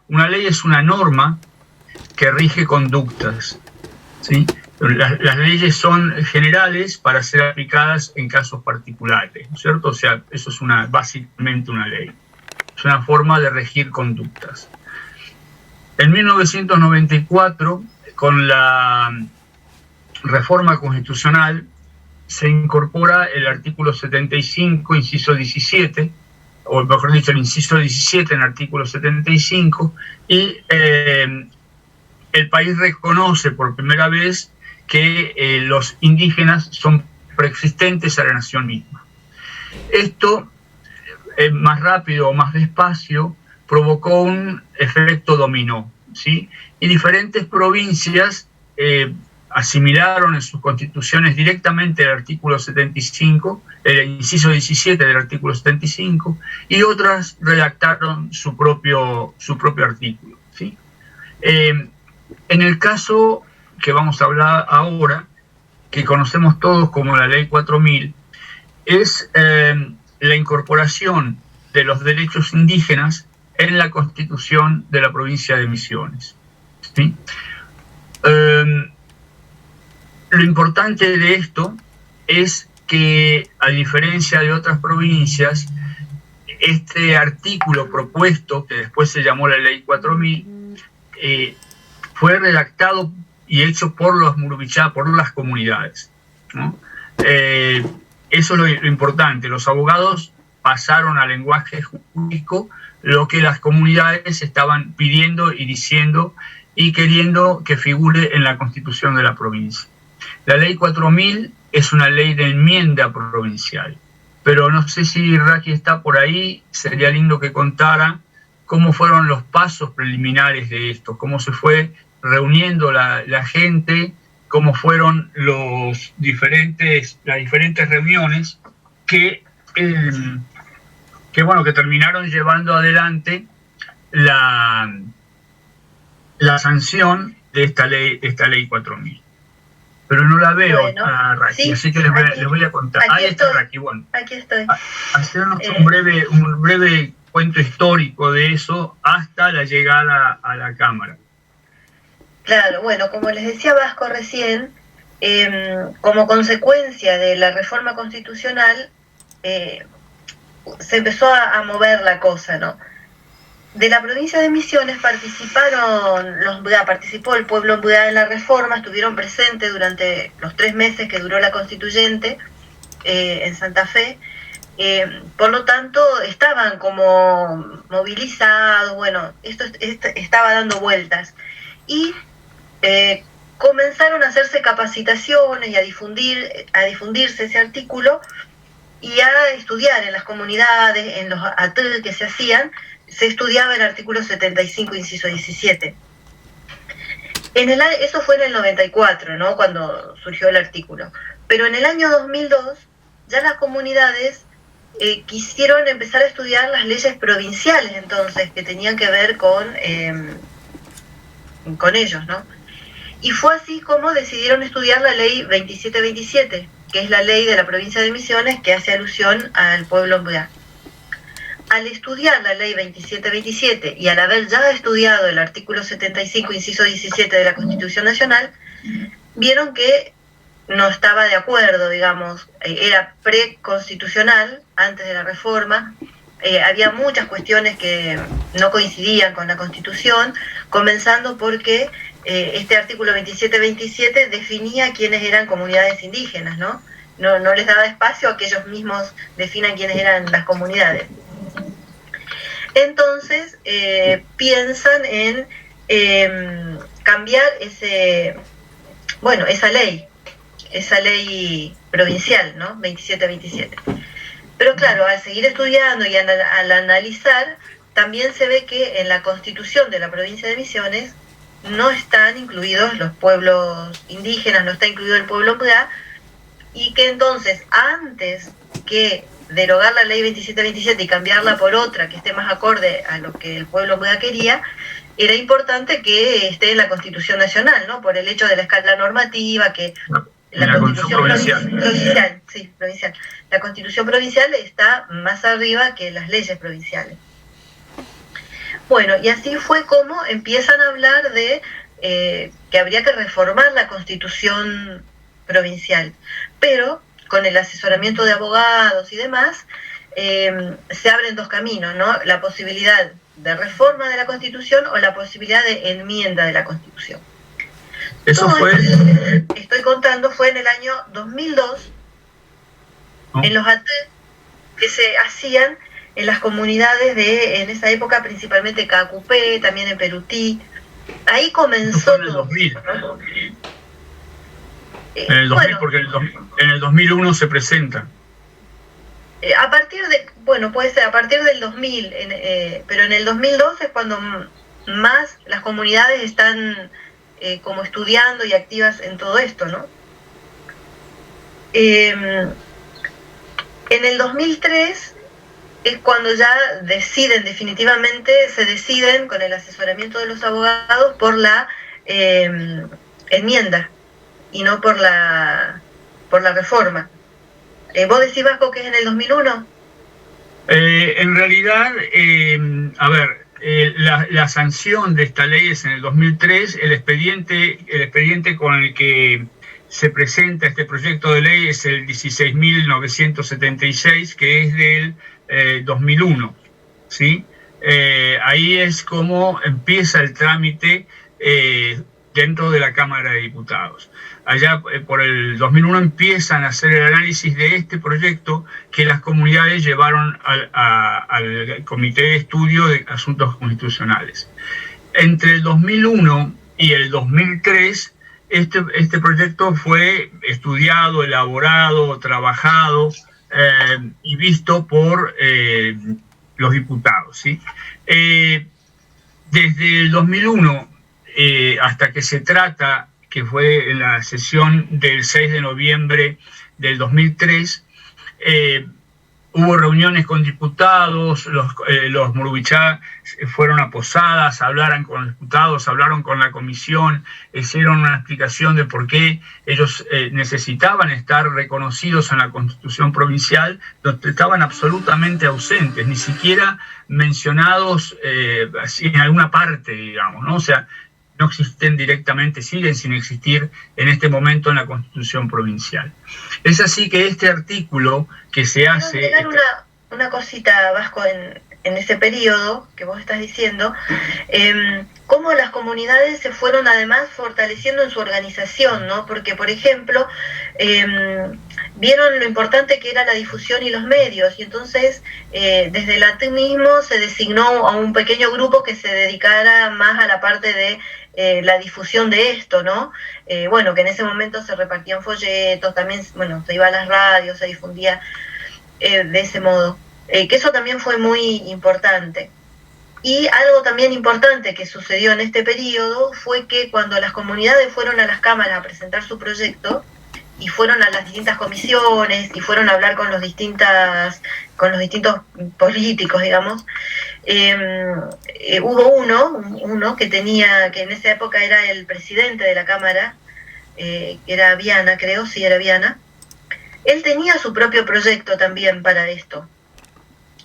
Una ley es una norma que rige conductas, ¿sí? Las leyes son generales para ser aplicadas en casos particulares, ¿no es cierto? O sea, eso es básicamente una ley. Es una forma de regir conductas. En 1994, con la reforma constitucional, se incorpora el artículo 75, inciso 17, o mejor dicho, el inciso 17 en el artículo 75, y el país reconoce por primera vez que los indígenas son preexistentes a la nación misma. Esto, más rápido o más despacio, provocó un efecto dominó, ¿sí? Y diferentes provincias asimilaron en sus constituciones directamente el artículo 75, el inciso 17 del artículo 75, y otras redactaron su propio artículo, ¿sí? En el caso que vamos a hablar ahora, que conocemos todos como la Ley 4000, es la incorporación de los derechos indígenas en la Constitución de la provincia de Misiones, ¿sí? Lo importante de esto es que, a diferencia de otras provincias, este artículo propuesto, que después se llamó la Ley 4000, fue redactado y hecho por los murubichá, por las comunidades, ¿no? Eso es lo importante. Los abogados pasaron al lenguaje jurídico lo que las comunidades estaban pidiendo y diciendo y queriendo que figure en la Constitución de la provincia. La Ley 4000 es una ley de enmienda provincial, pero no sé si Raki está por ahí, sería lindo que contara cómo fueron los pasos preliminares de esto, cómo se fue reuniendo la gente, cómo fueron las diferentes reuniones que terminaron llevando adelante la sanción de esta ley 4000. Pero no la veo, bueno, Raki, sí, así que les voy a contar. Ahí está Raki, bueno. Aquí estoy. Hacernos un breve cuento histórico de eso hasta la llegada a la Cámara. Claro, bueno, como les decía Vasco recién, como consecuencia de la reforma constitucional, se empezó a mover la cosa, ¿no? De la provincia de Misiones participó el pueblo mbuyá en la reforma, estuvieron presentes durante los 3 meses que duró la constituyente en Santa Fe. Por lo tanto, estaban como movilizados, bueno, esto estaba dando vueltas. Y comenzaron a hacerse capacitaciones y a difundirse ese artículo y a estudiar en las comunidades, en los atl que se hacían, se estudiaba el artículo 75, inciso 17. Eso fue en el 94, ¿no?, cuando surgió el artículo. Pero en el año 2002, ya las comunidades quisieron empezar a estudiar las leyes provinciales, entonces, que tenían que ver con ellos, ¿no? Y fue así como decidieron estudiar la ley 2727, que es la ley de la provincia de Misiones que hace alusión al pueblo mbuyá. Al estudiar la ley 2727 y al haber ya estudiado el artículo 75, inciso 17 de la Constitución Nacional, vieron que no estaba de acuerdo, digamos, era preconstitucional antes de la reforma, había muchas cuestiones que no coincidían con la Constitución, comenzando porque este artículo 2727 definía quiénes eran comunidades indígenas, ¿no? No les daba espacio a que ellos mismos definan quiénes eran las comunidades. Entonces piensan en cambiar esa ley provincial, ¿no? 2727. Pero claro, al seguir estudiando y al analizar, también se ve que en la Constitución de la provincia de Misiones no están incluidos los pueblos indígenas, no está incluido el pueblo mbuyá, y que entonces, antes que derogar la ley 2727 y cambiarla por otra que esté más acorde a lo que el pueblo mbuyá quería, era importante que esté en la Constitución Nacional, ¿no? Por el hecho de la escala normativa, que la Constitución provincial. La Constitución provincial está más arriba que las leyes provinciales. Bueno, y así fue como empiezan a hablar de que habría que reformar la Constitución provincial, pero con el asesoramiento de abogados y demás, se abren dos caminos, ¿no? La posibilidad de reforma de la Constitución o la posibilidad de enmienda de la Constitución. Eso todo fue... esto que estoy contando fue en el año 2002, ¿no? En los ATE que se hacían en las comunidades en esa época, principalmente Cacupé, también en Perutí. Ahí comenzó en el 2000. ¿no? En el 2000, bueno, porque en el 2001 se presenta. A partir de, bueno, puede ser a partir del 2000, pero en el 2002 es cuando más las comunidades están como estudiando y activas en todo esto, ¿no? En el 2003 es cuando ya definitivamente se deciden con el asesoramiento de los abogados por la enmienda y no por la reforma. ¿Vos decís, Vasco, que es en el 2001? En realidad, a ver, la sanción de esta ley es en el 2003, el expediente con el que se presenta este proyecto de ley es el 16.976, que es del 2001, ¿sí? Ahí es como empieza el trámite dentro de la Cámara de Diputados. Allá por el 2001 empiezan a hacer el análisis de este proyecto que las comunidades llevaron al Comité de Estudio de Asuntos Constitucionales. Entre el 2001 y el 2003, este proyecto fue estudiado, elaborado, trabajado y visto por los diputados, ¿sí? Desde el 2001 hasta que se trata, que fue en la sesión del 6 de noviembre del 2003, hubo reuniones con diputados, los Murubichá fueron a Posadas, hablaron con los diputados, hablaron con la comisión, hicieron una explicación de por qué ellos necesitaban estar reconocidos en la Constitución provincial, donde estaban absolutamente ausentes, ni siquiera mencionados así en alguna parte, digamos, ¿no? O sea, no existen directamente, siguen sin existir en este momento en la Constitución provincial. Es así que este artículo que se hace... Quiero agregar una cosita, Vasco, en ese periodo que vos estás diciendo, cómo las comunidades se fueron además fortaleciendo en su organización, ¿no? Porque, por ejemplo, vieron lo importante que era la difusión y los medios, y entonces desde el ATE mismo se designó a un pequeño grupo que se dedicara más a la parte de la difusión de esto, ¿no? Bueno, que en ese momento se repartían folletos, también, bueno, se iba a las radios, se difundía de ese modo. Que eso también fue muy importante. Y algo también importante que sucedió en este periodo fue que cuando las comunidades fueron a las cámaras a presentar su proyecto, y fueron a las distintas comisiones, y fueron a hablar con los distintos políticos, digamos, hubo uno que en esa época era el presidente de la Cámara, que era Viana, creo, sí, era Viana. Él tenía su propio proyecto también para esto.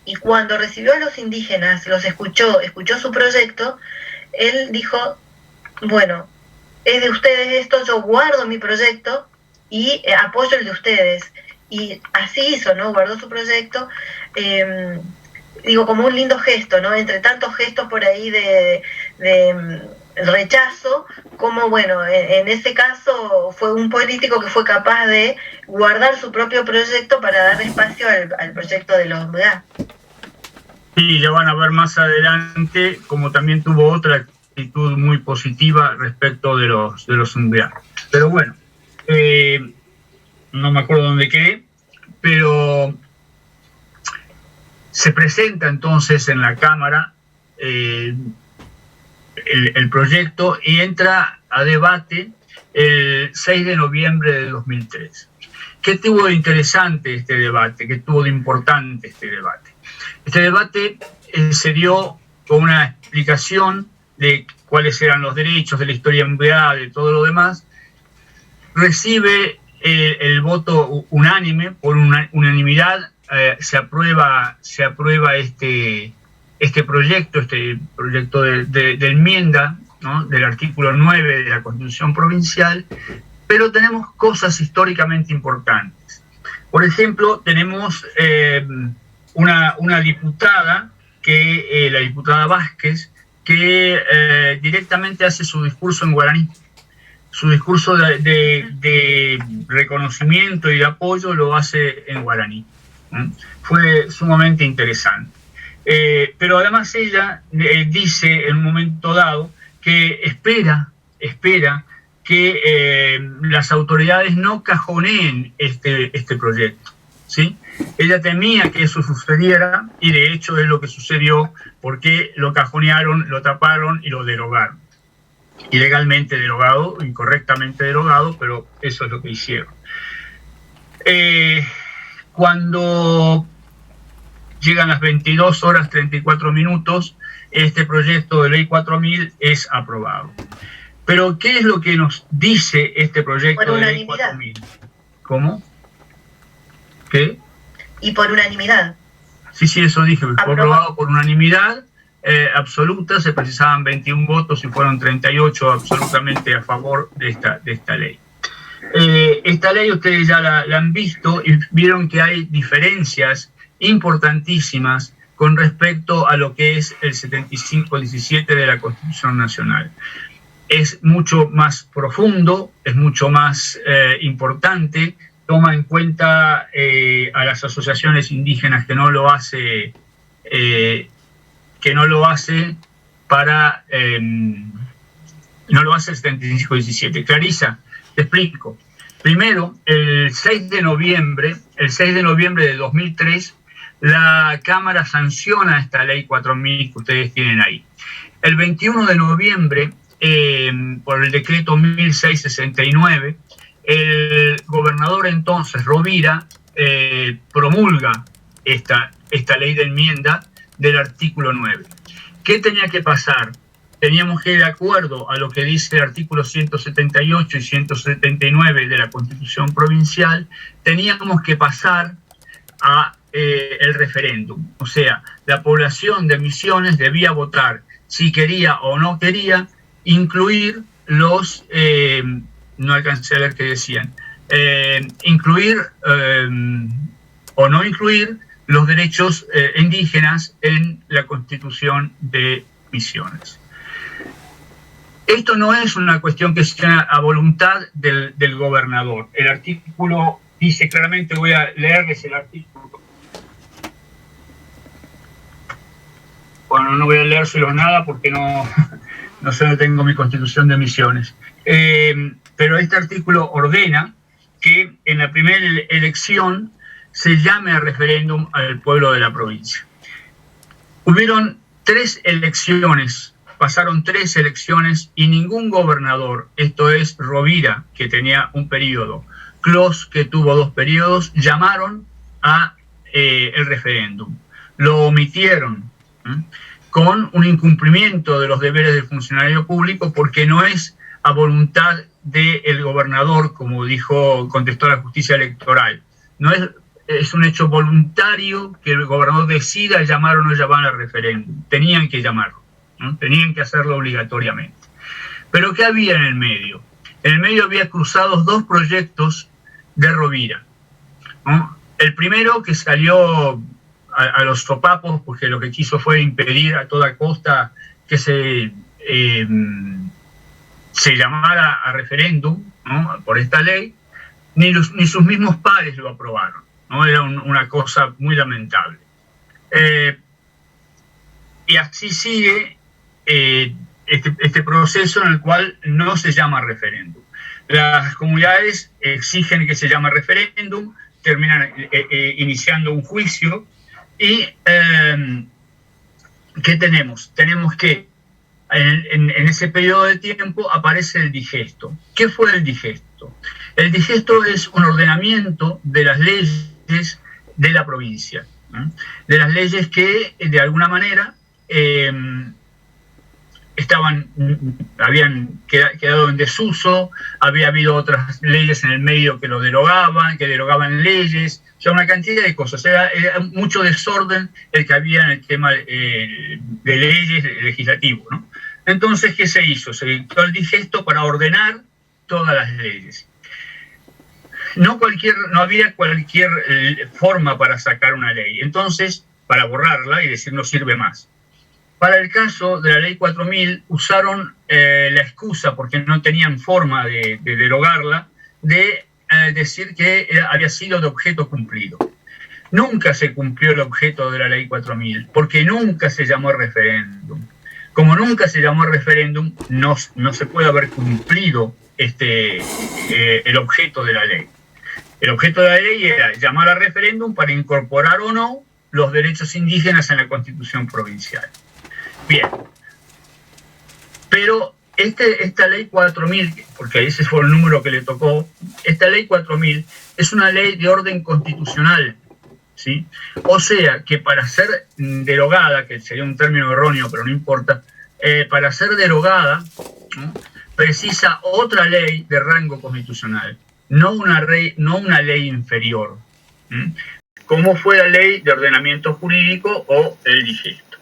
Y cuando recibió a los indígenas, los escuchó su proyecto, él dijo, bueno, es de ustedes esto, yo guardo mi proyecto y apoyo el de ustedes. Y así hizo, ¿no? Guardó su proyecto, digo, como un lindo gesto, ¿no? Entre tantos gestos por ahí de rechazo, como, bueno, en ese caso fue un político que fue capaz de guardar su propio proyecto para dar espacio al proyecto de los MBA. Sí, ya van a ver más adelante, como también tuvo otra actitud muy positiva respecto de los MBA. Pero bueno, no me acuerdo dónde quedé, pero se presenta entonces en la Cámara el proyecto y entra a debate el 6 de noviembre de 2003. ¿Qué tuvo de interesante este debate? ¿Qué tuvo de importante este debate? Este debate se dio con una explicación de cuáles eran los derechos, de la historia MBA, de todo lo demás. Recibe el voto unánime, por unanimidad se aprueba este este proyecto de enmienda, ¿no?, del artículo 9 de la Constitución Provincial, pero tenemos cosas históricamente importantes. Por ejemplo, tenemos una diputada, la diputada Vázquez, que directamente hace su discurso en guaraní. Su discurso de reconocimiento y de apoyo lo hace en guaraní. Fue sumamente interesante. Pero además ella dice en un momento dado que espera que las autoridades no cajoneen este proyecto, ¿sí? Ella temía que eso sucediera y de hecho es lo que sucedió, porque lo cajonearon, lo taparon y lo derogaron. Ilegalmente derogado, incorrectamente derogado, pero eso es lo que hicieron. Cuando llegan las 22 horas 34 minutos, este proyecto de ley 4000 es aprobado. Pero, ¿qué es lo que nos dice este proyecto de ley 4000? ¿Cómo? ¿Qué? Y por unanimidad. Sí, eso dije, fue aprobado por unanimidad absoluta, se precisaban 21 votos y fueron 38 absolutamente a favor de esta ley. Esta ley ustedes ya la han visto y vieron que hay diferencias importantísimas con respecto a lo que es el 75-17 de la Constitución Nacional. Es mucho más profundo, es mucho más importante, toma en cuenta a las asociaciones indígenas, que no lo hace para no lo hace el 75-17. Clarisa, te explico. Primero, el 6 de noviembre de 2003, la Cámara sanciona esta ley 4000 que ustedes tienen ahí. El 21 de noviembre, por el decreto 1669, el gobernador entonces, Rovira, promulga esta ley de enmienda del artículo 9. ¿Qué tenía que pasar? Teníamos que, de acuerdo a lo que dice el artículo 178 y 179 de la Constitución Provincial, teníamos que pasar a el referéndum. O sea, la población de Misiones debía votar si quería o no quería incluir los... no alcancé a ver qué decían. Incluir o no incluir los derechos indígenas en la Constitución de Misiones. Esto no es una cuestión que sea a voluntad del gobernador. El artículo dice claramente, voy a leerles el artículo. Bueno, no voy a leérselo nada porque no sé, no tengo mi Constitución de Misiones. Pero este artículo ordena que en la primera elección se llame a referéndum al pueblo de la provincia. Hubieron 3 elecciones, pasaron 3 elecciones y ningún gobernador, esto es Rovira, que tenía un periodo, Clos, que tuvo 2 periodos, llamaron a el referéndum. Lo omitieron, con un incumplimiento de los deberes del funcionario público, porque no es a voluntad del gobernador, como contestó la justicia electoral. No es un hecho voluntario que el gobernador decida llamar o no llamar al referéndum. Tenían que llamarlo, ¿no? Tenían que hacerlo obligatoriamente. Pero ¿qué había en el medio? En el medio había cruzados 2 proyectos de Rovira, ¿no? El primero, que salió a los sopapos, porque lo que quiso fue impedir a toda costa que se llamara a referéndum, ¿no?, por esta ley, ni sus mismos pares lo aprobaron, ¿no? Era una cosa muy lamentable. Y así sigue este proceso en el cual no se llama referéndum. Las comunidades exigen que se llame referéndum, terminan iniciando un juicio y ¿qué tenemos? Tenemos que en ese periodo de tiempo aparece el digesto. ¿Qué fue el digesto? El digesto es un ordenamiento de las leyes de la provincia, ¿no? De las leyes que de alguna manera habían quedado en desuso, había habido otras leyes en el medio que lo derogaban, que derogaban leyes. O sea, una cantidad de cosas. Era mucho desorden el que había en el tema de leyes legislativas, ¿no? Entonces, ¿qué se hizo? Se dictó el digesto para ordenar todas las leyes. No había cualquier forma para sacar una ley. Entonces, para borrarla y decir no sirve más. Para el caso de la ley 4000, usaron la excusa, porque no tenían forma de derogarla, de decir que había sido de objeto cumplido. Nunca se cumplió el objeto de la ley 4000, porque nunca se llamó referéndum. Como nunca se llamó referéndum, no se puede haber cumplido el objeto de la ley. El objeto de la ley era llamar a referéndum para incorporar o no los derechos indígenas en la Constitución provincial. Bien, pero esta ley 4000, porque ese fue el número que le tocó, esta ley 4000 es una ley de orden constitucional, ¿sí? O sea, que para ser derogada, que sería un término erróneo, pero no importa, para ser derogada, ¿no?, precisa otra ley de rango constitucional, no una ley inferior, ¿sí?, como fue la ley de ordenamiento jurídico o el digesto.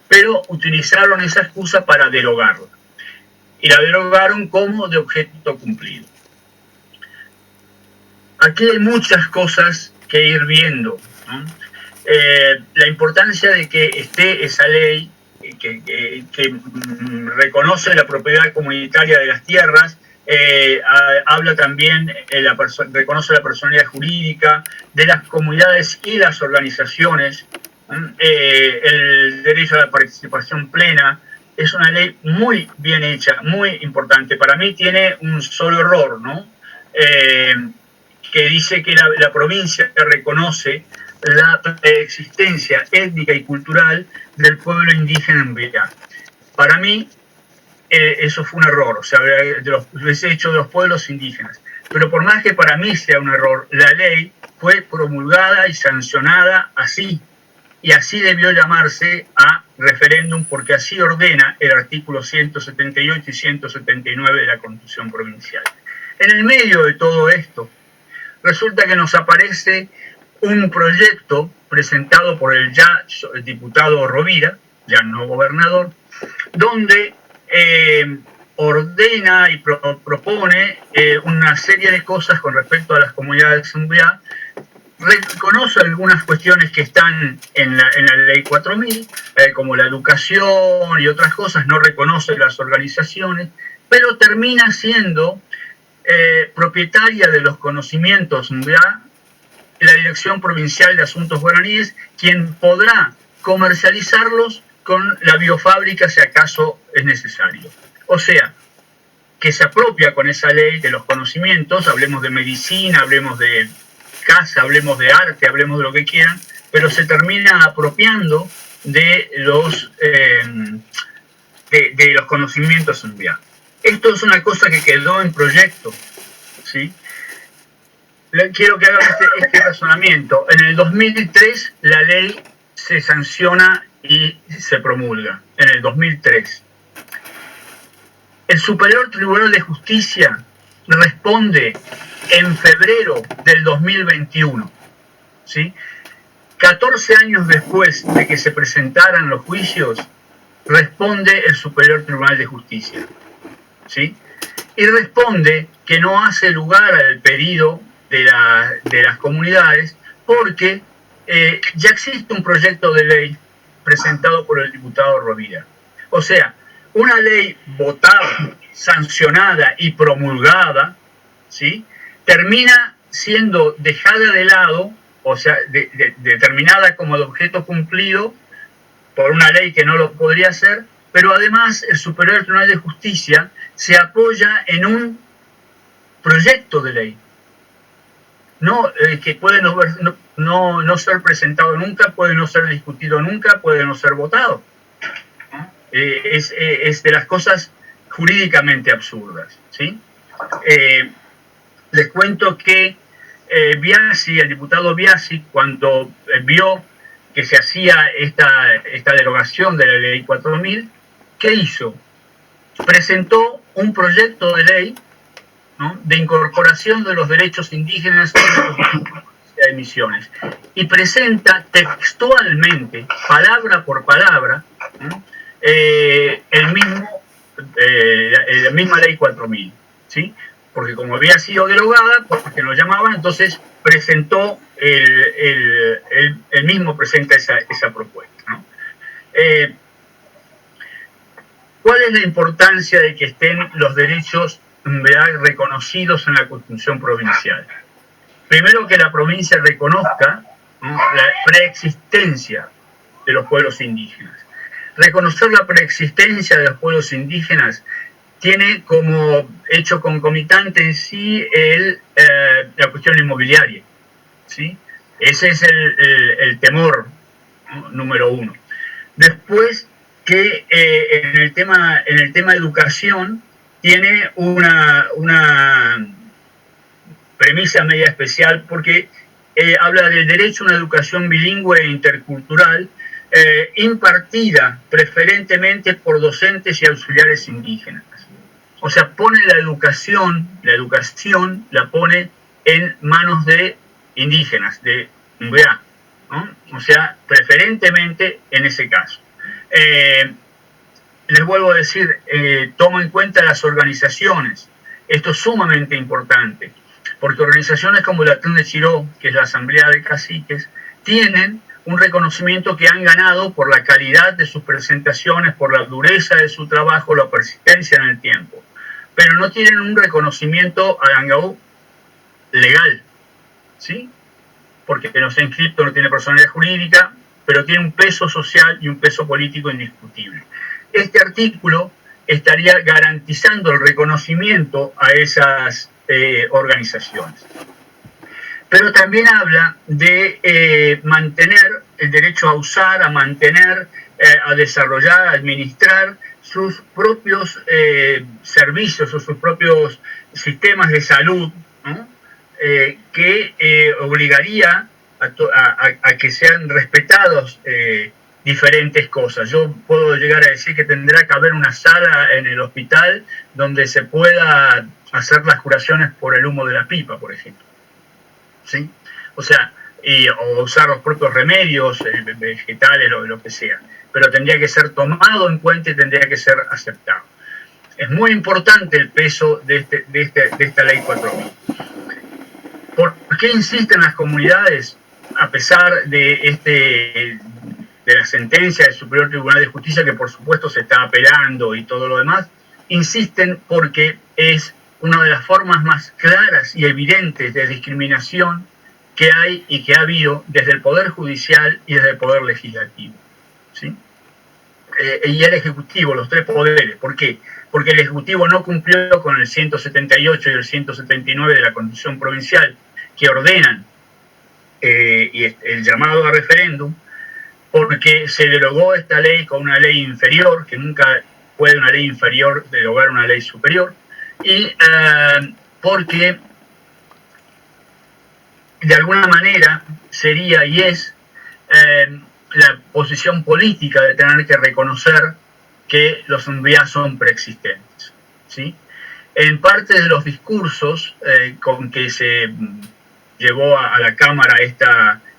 Pero utilizaron esa excusa para derogarla. Y la derogaron como de objeto cumplido. Aquí hay muchas cosas que ir viendo, ¿no? La importancia de que esté esa ley que reconoce la propiedad comunitaria de las tierras, habla también, reconoce la personalidad jurídica de las comunidades y las organizaciones, el derecho a la participación plena. Es una ley muy bien hecha, muy importante. Para mí tiene un solo error, ¿no? Que dice que la provincia reconoce la existencia étnica y cultural del pueblo indígena en Beá. Para mí, eso fue un error, o sea, ese hecho de los pueblos indígenas. Pero por más que para mí sea un error, la ley fue promulgada y sancionada así. Y así debió llamarse a referéndum, porque así ordena el artículo 178 y 179 de la Constitución Provincial. En el medio de todo esto, resulta que nos aparece un proyecto presentado por el ya diputado Rovira, ya no gobernador, donde ordena y propone una serie de cosas con respecto a las comunidades umbriá. Reconoce algunas cuestiones que están en la ley 4000, como la educación y otras cosas, no reconoce las organizaciones, pero termina siendo propietaria de los conocimientos umbriá la Dirección Provincial de Asuntos Guaraníes, quien podrá comercializarlos con la biofábrica si acaso es necesario. O sea, que se apropia con esa ley de los conocimientos, hablemos de medicina, hablemos de casa, hablemos de arte, hablemos de lo que quieran, pero se termina apropiando de los conocimientos umbriá. Esto es una cosa que quedó en proyecto, ¿sí? Quiero que hagan este razonamiento. En el 2003 la ley se sanciona y se promulga, en el 2003. El Superior Tribunal de Justicia responde en febrero del 2021, ¿sí? 14 años después de que se presentaran los juicios, responde el Superior Tribunal de Justicia, ¿sí? Y responde que no hace lugar al pedido de las comunidades porque ya existe un proyecto de ley presentado por el diputado Rovira. O sea, una ley votada, sancionada y promulgada, ¿sí?, termina siendo dejada de lado, o sea, determinada como de objeto cumplido por una ley que no lo podría hacer, pero además el Superior Tribunal de Justicia se apoya en un proyecto de ley, que puede no ser presentado nunca, puede no ser discutido nunca, puede no ser votado. Es de las cosas jurídicamente absurdas, ¿sí? Les cuento que Biasi, el diputado Biasi, cuando vio que se hacía esta derogación de la ley 4000, ¿qué hizo? Presentó un proyecto de ley, ¿no?, de incorporación de los derechos indígenas en la Constitución Provincial. de Misiones, y presenta textualmente, palabra por palabra, la misma ley 4000, ¿sí? Porque como había sido derogada, porque nos llamaban, entonces presentó, el mismo presenta esa propuesta, ¿no? ¿Cuál es la importancia de que estén los derechos reconocidos en la Constitución provincial? Primero, que la provincia reconozca, ¿no?, la preexistencia de los pueblos indígenas. Reconocer la preexistencia de los pueblos indígenas tiene como hecho concomitante en sí la cuestión inmobiliaria, ¿sí? Ese es el temor, ¿no?, número uno. Después, que en el tema de educación tiene una premisa media especial, porque habla del derecho a una educación bilingüe e intercultural, impartida preferentemente por docentes y auxiliares indígenas. O sea, pone la educación la pone en manos de indígenas, de MBA, ¿no? O sea, preferentemente en ese caso. Les vuelvo a decir, tomo en cuenta las organizaciones. Esto es sumamente importante, porque organizaciones como la TUN de Chiró, que es la Asamblea de Caciques, tienen un reconocimiento que han ganado por la calidad de sus presentaciones, por la dureza de su trabajo, la persistencia en el tiempo. Pero no tienen un reconocimiento a Angaú legal, ¿sí? Porque no está inscrito, no tiene personalidad jurídica, pero tiene un peso social y un peso político indiscutible. Este artículo estaría garantizando el reconocimiento a esas organizaciones. Pero también habla de mantener el derecho a usar, a mantener, a desarrollar, a administrar sus propios servicios o sus propios sistemas de salud, ¿no?, que obligaría a que sean respetados diferentes cosas. Yo puedo llegar a decir que tendrá que haber una sala en el hospital donde se pueda hacer las curaciones por el humo de la pipa, por ejemplo, ¿sí? O sea, o usar los propios remedios vegetales, lo que sea. Pero tendría que ser tomado en cuenta y tendría que ser aceptado. Es muy importante el peso de esta ley 4000. ¿Por qué insisten las comunidades, a pesar de la sentencia del Superior Tribunal de Justicia, que por supuesto se está apelando y todo lo demás? Insisten porque es una de las formas más claras y evidentes de discriminación que hay y que ha habido desde el Poder Judicial y desde el Poder Legislativo, ¿sí? Y el Ejecutivo, los tres poderes. ¿Por qué? Porque el Ejecutivo no cumplió con el 178 y el 179 de la Constitución Provincial, que ordenan el llamado a referéndum, porque se derogó esta ley con una ley inferior, que nunca puede una ley inferior derogar una ley superior, y porque de alguna manera sería y es la posición política de tener que reconocer que los MBA son preexistentes, ¿sí? En parte de los discursos con que se llevó a la Cámara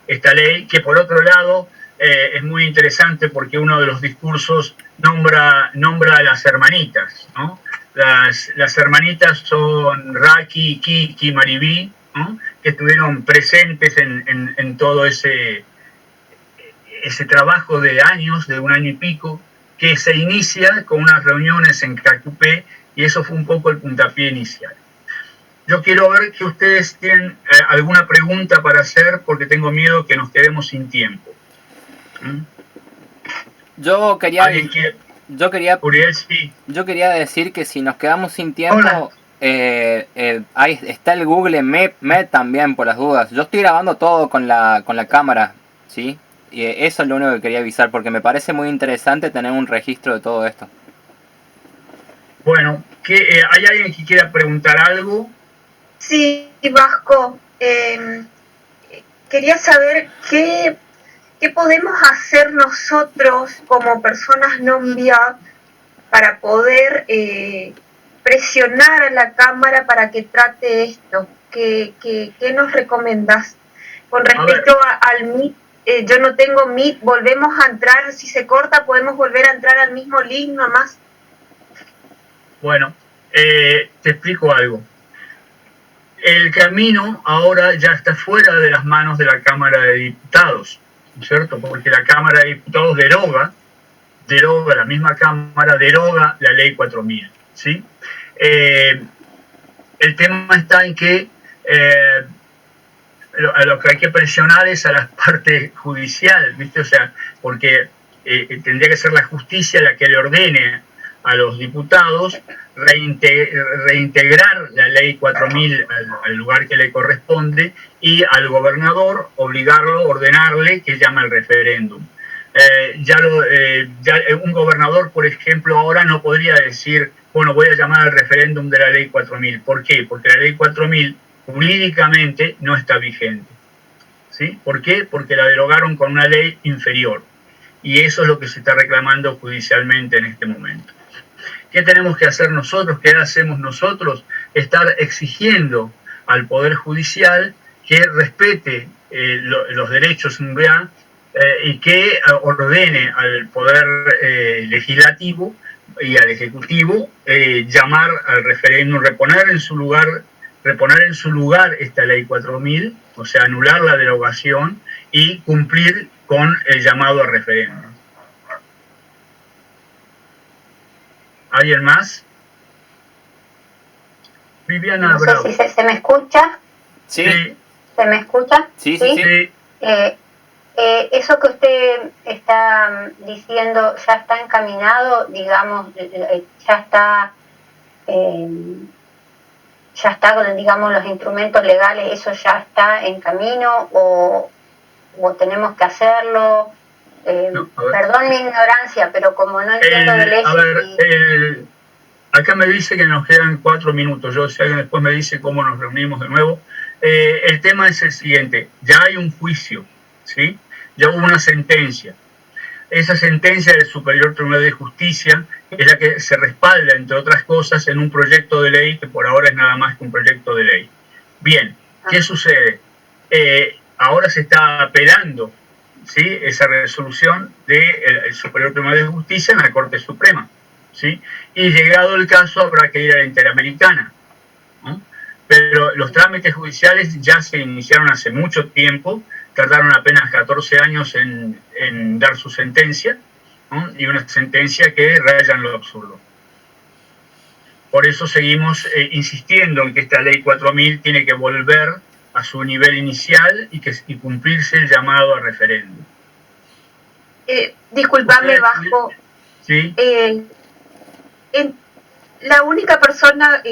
esta ley, que por otro lado es muy interesante porque uno de los discursos nombra a las hermanitas, ¿no? Las hermanitas son Raki, Kiki, Maribí, ¿no?, que estuvieron presentes en todo ese trabajo de años, de un año y pico, que se inicia con unas reuniones en Cacupé, y eso fue un poco el puntapié inicial. Yo quiero ver que ustedes tienen alguna pregunta para hacer, porque tengo miedo que nos quedemos sin tiempo. Yo quería Uriel, sí. Yo quería decir que si nos quedamos sin tiempo, ahí está el Google Meet también, por las dudas. Yo estoy grabando todo con la cámara, ¿sí? Y eso es lo único que quería avisar, porque me parece muy interesante tener un registro de todo esto. Bueno, ¿hay alguien que quiera preguntar algo? Sí, Vasco. Quería saber qué podemos hacer nosotros como personas no MBIAC para poder presionar a la Cámara para que trate esto. ¿Qué nos recomendás? Con respecto al Meet, yo no tengo Meet, volvemos a entrar, si se corta podemos volver a entrar al mismo link nomás. Bueno, te explico algo. El camino ahora ya está fuera de las manos de la Cámara de Diputados, ¿no es cierto? Porque la Cámara de Diputados deroga, la misma Cámara deroga la Ley 4000, ¿sí? El tema está en que a lo que hay que presionar es a la parte judicial, ¿viste? O sea, porque tendría que ser la justicia la que le ordene a los diputados reintegrar la ley 4000 al lugar que le corresponde y al gobernador obligarlo, ordenarle que llame al referéndum. Un gobernador, por ejemplo, ahora no podría decir, bueno, voy a llamar al referéndum de la ley 4000. ¿Por qué? Porque la ley 4000 jurídicamente no está vigente. ¿Sí? ¿Por qué? Porque la derogaron con una ley inferior. Y eso es lo que se está reclamando judicialmente en este momento. ¿Qué tenemos que hacer nosotros? ¿Qué hacemos nosotros? Estar exigiendo al Poder Judicial que respete los derechos y que ordene al Poder Legislativo y al Ejecutivo llamar al referéndum, reponer en su lugar esta ley 4000, o sea, anular la derogación y cumplir con el llamado a referéndum. ¿Alguien más? Viviana No sé Bravo. si se me escucha. Sí. ¿Se me escucha? Sí, sí, sí. Sí. Eso que usted está diciendo ya está encaminado, digamos, ya está, digamos, los instrumentos legales, eso ya está en camino o tenemos que hacerlo. No, perdón mi ignorancia, pero como no entiendo de leyes... Acá me dice que nos quedan 4 minutos. Yo, si alguien después me dice cómo nos reunimos de nuevo. El tema es el siguiente. Ya hay un juicio, ¿sí? Ya hubo una sentencia. Esa sentencia del Superior Tribunal de Justicia es la que se respalda, entre otras cosas, en un proyecto de ley que por ahora es nada más que un proyecto de ley. Bien, ¿qué sucede? Ahora se está apelando, ¿sí?, esa resolución del Superior Tribunal de Justicia en la Corte Suprema, ¿sí? Y llegado el caso habrá que ir a la Interamericana, ¿no? Pero los trámites judiciales ya se iniciaron hace mucho tiempo, tardaron apenas 14 años en dar su sentencia, ¿no? Y una sentencia que raya en lo absurdo. Por eso seguimos insistiendo en que esta ley 4000 tiene que volver a su nivel inicial y cumplirse el llamado a referéndum. Disculpame, Vasco. ¿Sí? La única persona,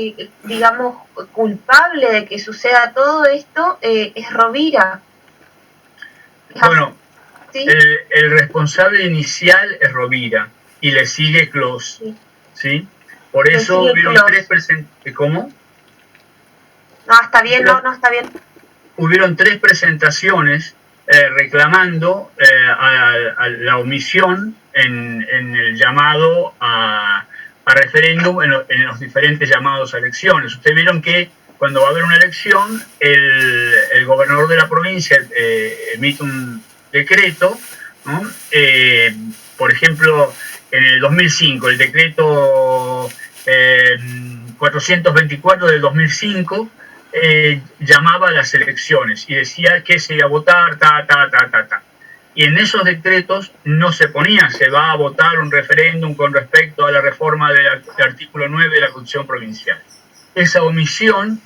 digamos, culpable de que suceda todo esto es Rovira. Bueno, ¿sí? El responsable inicial es Rovira y le sigue Clos, Sí. ¿sí? Por eso hubieron tres presentaciones. ¿Cómo? No, está bien, no está bien. Hubieron 3 presentaciones reclamando a la omisión en el llamado a referéndum en los diferentes llamados a elecciones. Ustedes vieron que cuando va a haber una elección, el gobernador de la provincia emite un decreto, ¿no? Por ejemplo, en el 2005, el decreto 424 del 2005 llamaba a las elecciones y decía que se iba a votar, Y en esos decretos no se ponía, se va a votar un referéndum con respecto a la reforma del artículo 9 de la Constitución Provincial. Esa omisión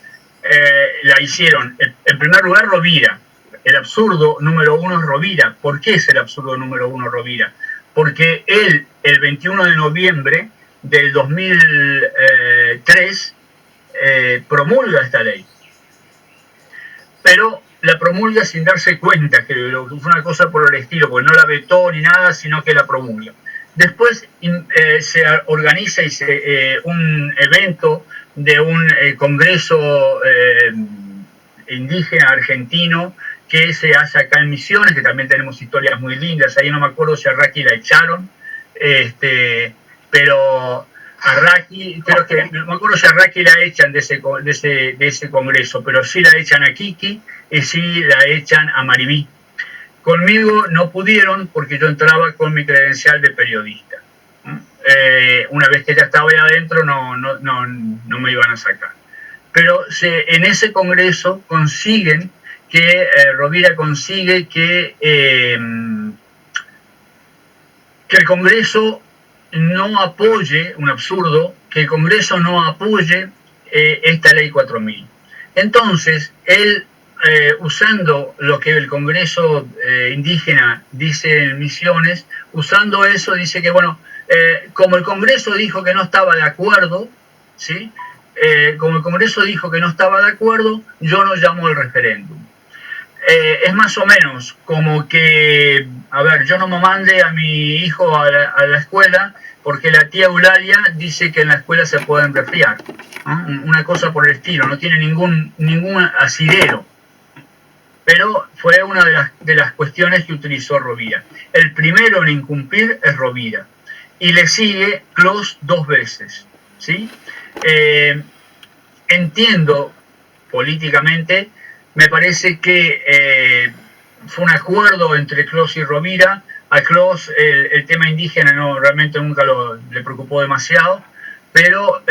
la hicieron, en primer lugar, Rovira. El absurdo número 1 es Rovira. ¿Por qué es el absurdo número 1 Rovira? Porque él, el 21 de noviembre del 2003, promulga esta ley. Pero la promulga sin darse cuenta, que fue una cosa por el estilo, porque no la vetó ni nada, sino que la promulga. Después se organiza un evento de un congreso indígena argentino que se hace acá en Misiones, que también tenemos historias muy lindas. Ahí no me acuerdo si a Raki la echaron, pero Raki, creo que, no me acuerdo si a Raki la echan de ese congreso, pero sí la echan a Kiki y sí la echan a Maribí. Conmigo no pudieron porque yo entraba con mi credencial de periodista. Una vez que ya estaba ahí adentro no me iban a sacar. Pero en ese congreso consiguen que Rovira consigue que el Congreso no apoye, un absurdo, que el Congreso no apoye esta ley 4000. Entonces, él, usando lo que el Congreso indígena dice en Misiones, usando eso dice que, bueno, como el Congreso dijo que no estaba de acuerdo, ¿sí? Como el Congreso dijo que no estaba de acuerdo, yo no llamo al referéndum. Es más o menos como que, a ver, yo no me mande a mi hijo a la escuela porque la tía Eulalia dice que en la escuela se pueden resfriar, ¿no? Una cosa por el estilo, no tiene ningún asidero. Pero fue una de las cuestiones que utilizó Rovira. El primero en incumplir es Rovira. Y le sigue Clos 2 veces, ¿sí? Entiendo políticamente, me parece que fue un acuerdo entre Clos y Rovira. A Clos el tema indígena realmente nunca le preocupó demasiado, pero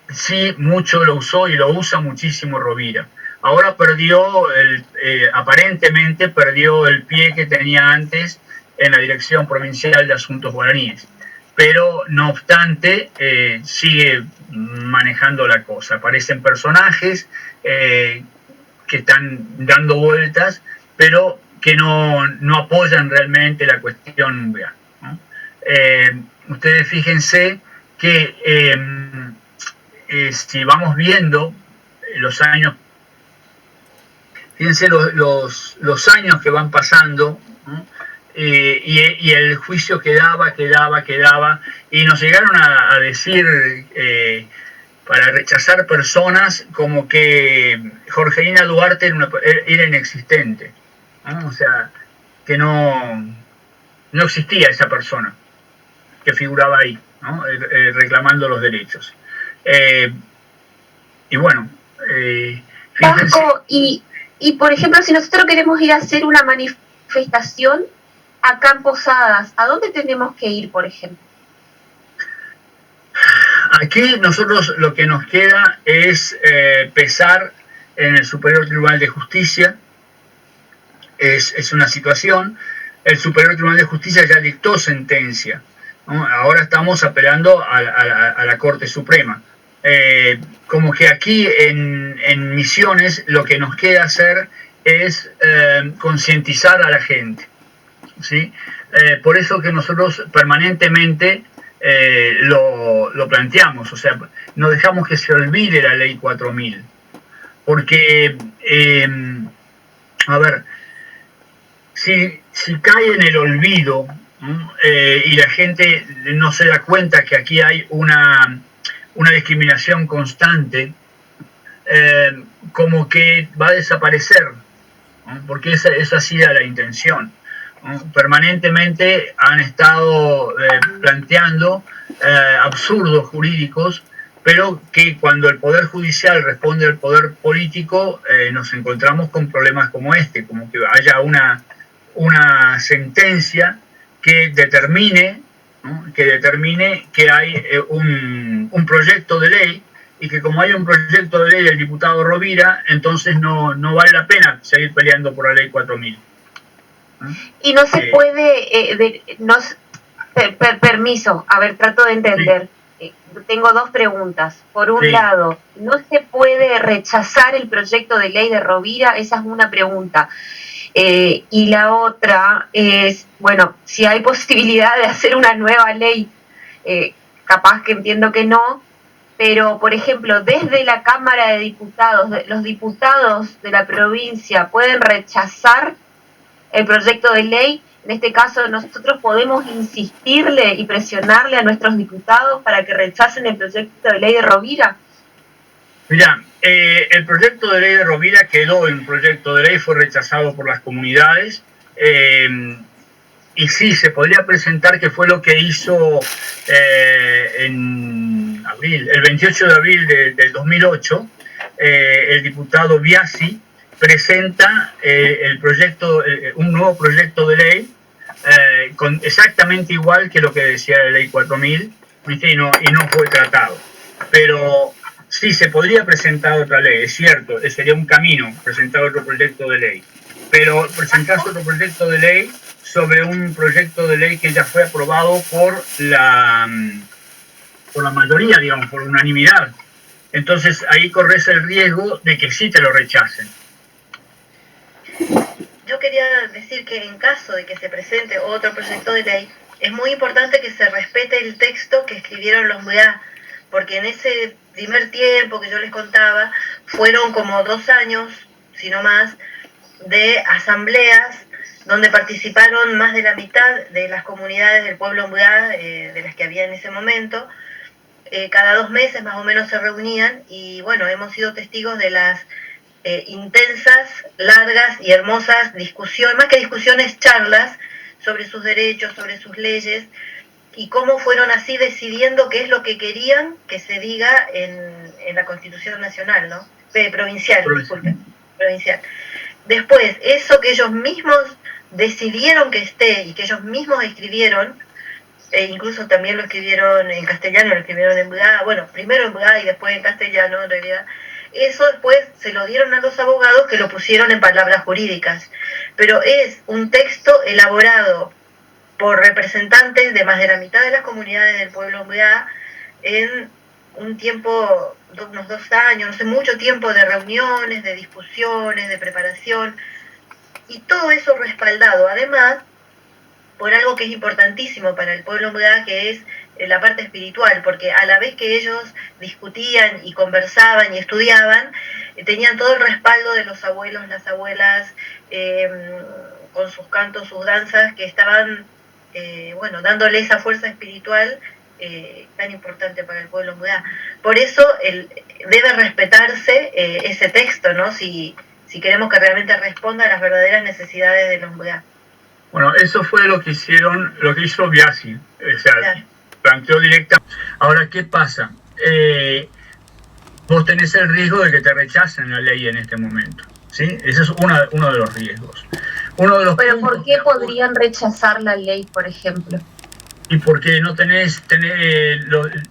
sí mucho lo usó y lo usa muchísimo Rovira. Ahora aparentemente perdió el pie que tenía antes en la Dirección Provincial de Asuntos Guaraníes. Pero no obstante sigue manejando la cosa. Aparecen personajes que están dando vueltas, pero que no apoyan realmente la cuestión mundial, ¿no? Ustedes fíjense que si vamos viendo los años, fíjense los años que van pasando, ¿no? Y el juicio quedaba, y nos llegaron a decir para rechazar personas como que Jorgelina Duarte era inexistente, ¿no? O sea, que no existía esa persona que figuraba ahí, ¿no? Reclamando los derechos. Y bueno, Vasco, y por ejemplo, si nosotros queremos ir a hacer una manifestación acá en Posadas, ¿a dónde tenemos que ir, por ejemplo? Aquí nosotros lo que nos queda es pesar en el Superior Tribunal de Justicia. Es una situación. El Superior Tribunal de Justicia ya dictó sentencia, ¿no? Ahora estamos apelando a la Corte Suprema. Como que aquí en Misiones lo que nos queda hacer es concientizar a la gente, ¿sí? Por eso que nosotros permanentemente lo planteamos, o sea, no dejamos que se olvide la ley 4000, porque, a ver, si cae en el olvido, ¿no? Y la gente no se da cuenta que aquí hay una discriminación constante, como que va a desaparecer, ¿no? Porque esa ha sido la intención, ¿no? Permanentemente han estado planteando absurdos jurídicos, pero que cuando el Poder Judicial responde al Poder Político nos encontramos con problemas como este, como que haya una sentencia que determine, ¿no? que hay un proyecto de ley, y que como hay un proyecto de ley del diputado Rovira, entonces no vale la pena seguir peleando por la ley 4000. Y no se puede, permiso, a ver, trato de entender. Sí. Tengo dos preguntas. Por un lado, ¿no se puede rechazar el proyecto de ley de Rovira? Esa es una pregunta. Y la otra es, bueno, si hay posibilidad de hacer una nueva ley, capaz que entiendo que no, pero, por ejemplo, desde la Cámara de Diputados, los diputados de la provincia pueden rechazar el proyecto de ley. En este caso, nosotros podemos insistirle y presionarle a nuestros diputados para que rechacen el proyecto de ley de Rovira. Mira, el proyecto de ley de Rovira quedó en un proyecto de ley, fue rechazado por las comunidades. y sí, se podría presentar, que fue lo que hizo en abril, el 28 de abril del 2008, el diputado Biasi presenta un nuevo proyecto de ley con exactamente igual que lo que decía la ley 4000, ¿viste? Y no fue tratado. Pero sí, se podría presentar otra ley, es cierto, sería un camino presentar otro proyecto de ley. Pero presentarse otro proyecto de ley sobre un proyecto de ley que ya fue aprobado por la mayoría, digamos, por unanimidad. Entonces ahí corres el riesgo de que sí te lo rechacen. Yo quería decir que en caso de que se presente otro proyecto de ley, es muy importante que se respete el texto que escribieron los MUDA, porque en ese primer tiempo que yo les contaba, fueron como 2 años, si no más, de asambleas donde participaron más de la mitad de las comunidades del pueblo MUDA, de las que había en ese momento. Cada 2 meses más o menos se reunían y bueno, hemos sido testigos de las intensas, largas y hermosas discusiones, más que discusiones, charlas sobre sus derechos, sobre sus leyes, y cómo fueron así decidiendo qué es lo que querían que se diga en la Constitución Nacional, ¿no? Provincial. Después, eso que ellos mismos decidieron que esté y que ellos mismos escribieron, e incluso también lo escribieron en castellano, lo escribieron en MUDA, bueno, primero en MUDA y después en castellano en realidad. Eso después se lo dieron a los abogados que lo pusieron en palabras jurídicas. Pero es un texto elaborado por representantes de más de la mitad de las comunidades del pueblo MUDA en un tiempo, unos 2 años, no sé, mucho tiempo de reuniones, de discusiones, de preparación, y todo eso respaldado, además, por algo que es importantísimo para el pueblo MUDA, que es la parte espiritual, porque a la vez que ellos discutían y conversaban y estudiaban, tenían todo el respaldo de los abuelos, las abuelas, con sus cantos, sus danzas, que estaban, bueno, dándole esa fuerza espiritual tan importante para el pueblo MUDA. Por eso debe respetarse ese texto, ¿no? Si queremos que realmente responda a las verdaderas necesidades de los MUDA. Bueno, eso fue lo que hizo Biasi, o sea, claro, planteó directamente. Ahora, ¿qué pasa? Vos tenés el riesgo de que te rechacen la ley en este momento, ¿sí? Ese es uno de los riesgos. Pero ¿por qué podrían rechazar la ley, por ejemplo? Y porque no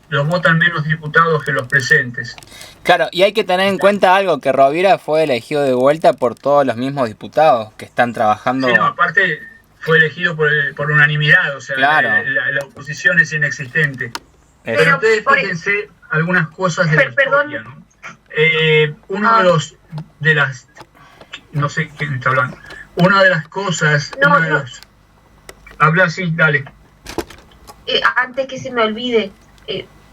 los votan menos diputados que los presentes. Claro, y hay que tener en cuenta algo, que Rovira fue elegido de vuelta por todos los mismos diputados que están trabajando. Sí, no, aparte fue elegido por unanimidad, o sea, claro, la oposición es inexistente. Pero ustedes fíjense algunas cosas de la historia, ¿no? No sé quién está hablando. Una de las cosas... Habla así, dale. Antes que se me olvide,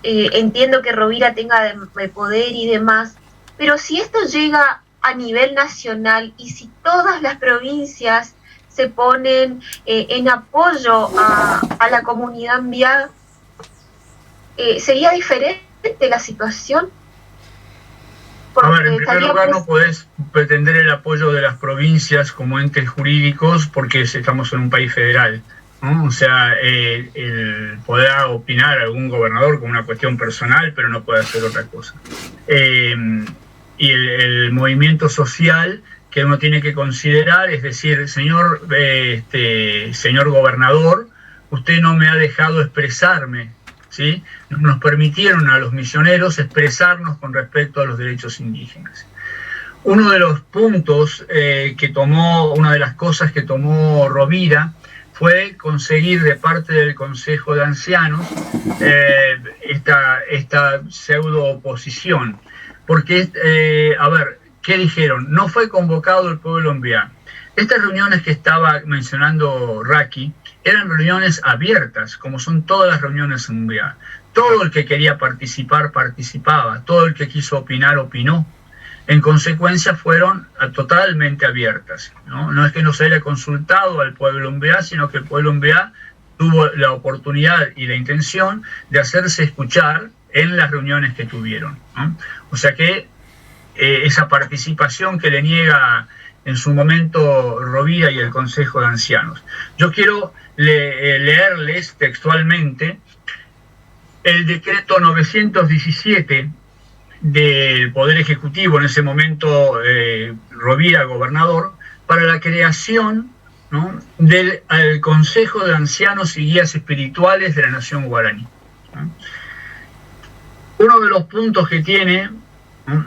entiendo que Rovira tenga de poder y demás, pero si esto llega a nivel nacional y si todas las provincias se ponen en apoyo a la comunidad MUDA, ¿sería diferente la situación? Porque a ver, en primer lugar no podés pretender el apoyo de las provincias como entes jurídicos porque estamos en un país federal, ¿no? O sea, podrá opinar algún gobernador con una cuestión personal, pero no puede hacer otra cosa. Y el movimiento social que uno tiene que considerar es decir, señor gobernador, usted no me ha dejado expresarme, ¿sí? Nos permitieron a los misioneros expresarnos con respecto a los derechos indígenas. Uno de los puntos una de las cosas que tomó Rovira fue conseguir de parte del Consejo de Ancianos esta pseudo oposición. Porque, a ver, ¿qué dijeron? No fue convocado el pueblo MUDA. Estas reuniones que estaba mencionando Raki eran reuniones abiertas, como son todas las reuniones en MUDA. Todo el que quería participar, participaba. Todo el que quiso opinar, opinó. En consecuencia, fueron totalmente abiertas, ¿no? No es que no se haya consultado al pueblo MUDA, sino que el pueblo MUDA tuvo la oportunidad y la intención de hacerse escuchar en las reuniones que tuvieron, ¿no? O sea que esa participación que le niega en su momento Rovira y el Consejo de Ancianos. Yo quiero leerles textualmente el decreto 917 del Poder Ejecutivo, en ese momento Rovira gobernador, para la creación, ¿no?, del Consejo de Ancianos y Guías Espirituales de la Nación Guaraní, ¿no? Uno de los puntos que tiene, ¿no?,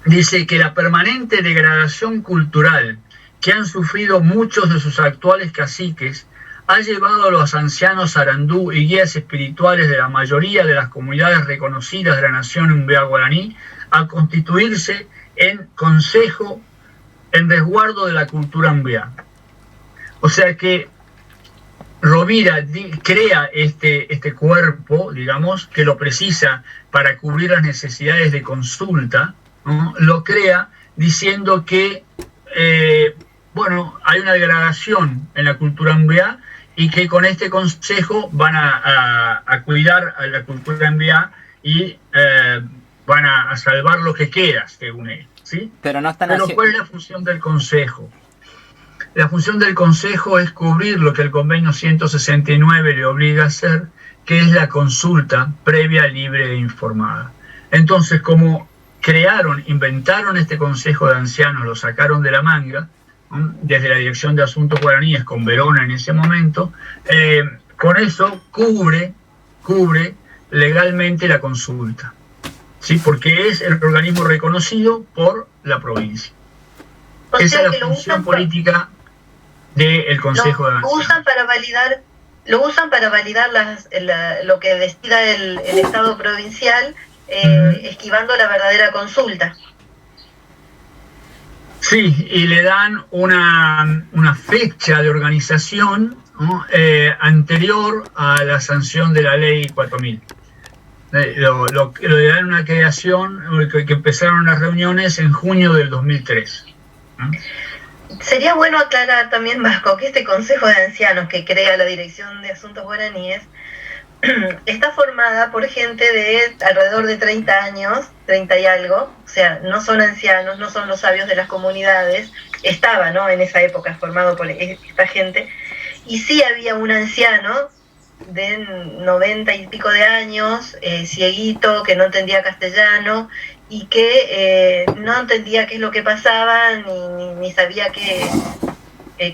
dice que la permanente degradación cultural que han sufrido muchos de sus actuales caciques ha llevado a los ancianos arandú y guías espirituales de la mayoría de las comunidades reconocidas de la nación umbea guaraní a constituirse en consejo en resguardo de la cultura umbea. O sea que Rovira crea este cuerpo, digamos, que lo precisa para cubrir las necesidades de consulta, ¿no? Lo crea diciendo que, bueno, hay una degradación en la cultura umbea y que con este consejo van a cuidar a la cultura umbea y van a salvar lo que queda, según él, ¿sí? Pero no están Pero ¿cuál es la función del consejo? La función del consejo es cubrir lo que el convenio 169 le obliga a hacer, que es la consulta previa, libre e informada. Entonces, como inventaron este consejo de ancianos, lo sacaron de la manga, desde la Dirección de Asuntos Guaraníes con Verona en ese momento, con eso cubre legalmente la consulta, ¿sí? Porque es el organismo reconocido por la provincia. Esa es la función política del Consejo de Ancianos. Lo usan para validar lo que decida el Estado provincial, esquivando la verdadera consulta. Sí, y le dan una fecha de organización, ¿no?, anterior a la sanción de la ley 4000. Le dan una creación que empezaron las reuniones en junio del 2003. ¿no? Sería bueno aclarar también, Vasco, que este Consejo de Ancianos que crea la Dirección de Asuntos Guaraníes está formada por gente de alrededor de 30 años, 30 y algo, o sea, no son ancianos, no son los sabios de las comunidades, estaba, ¿no?, en esa época formado por esta gente, y sí había un anciano de 90 y pico de años, cieguito, que no entendía castellano, y que no entendía qué es lo que pasaba, ni sabía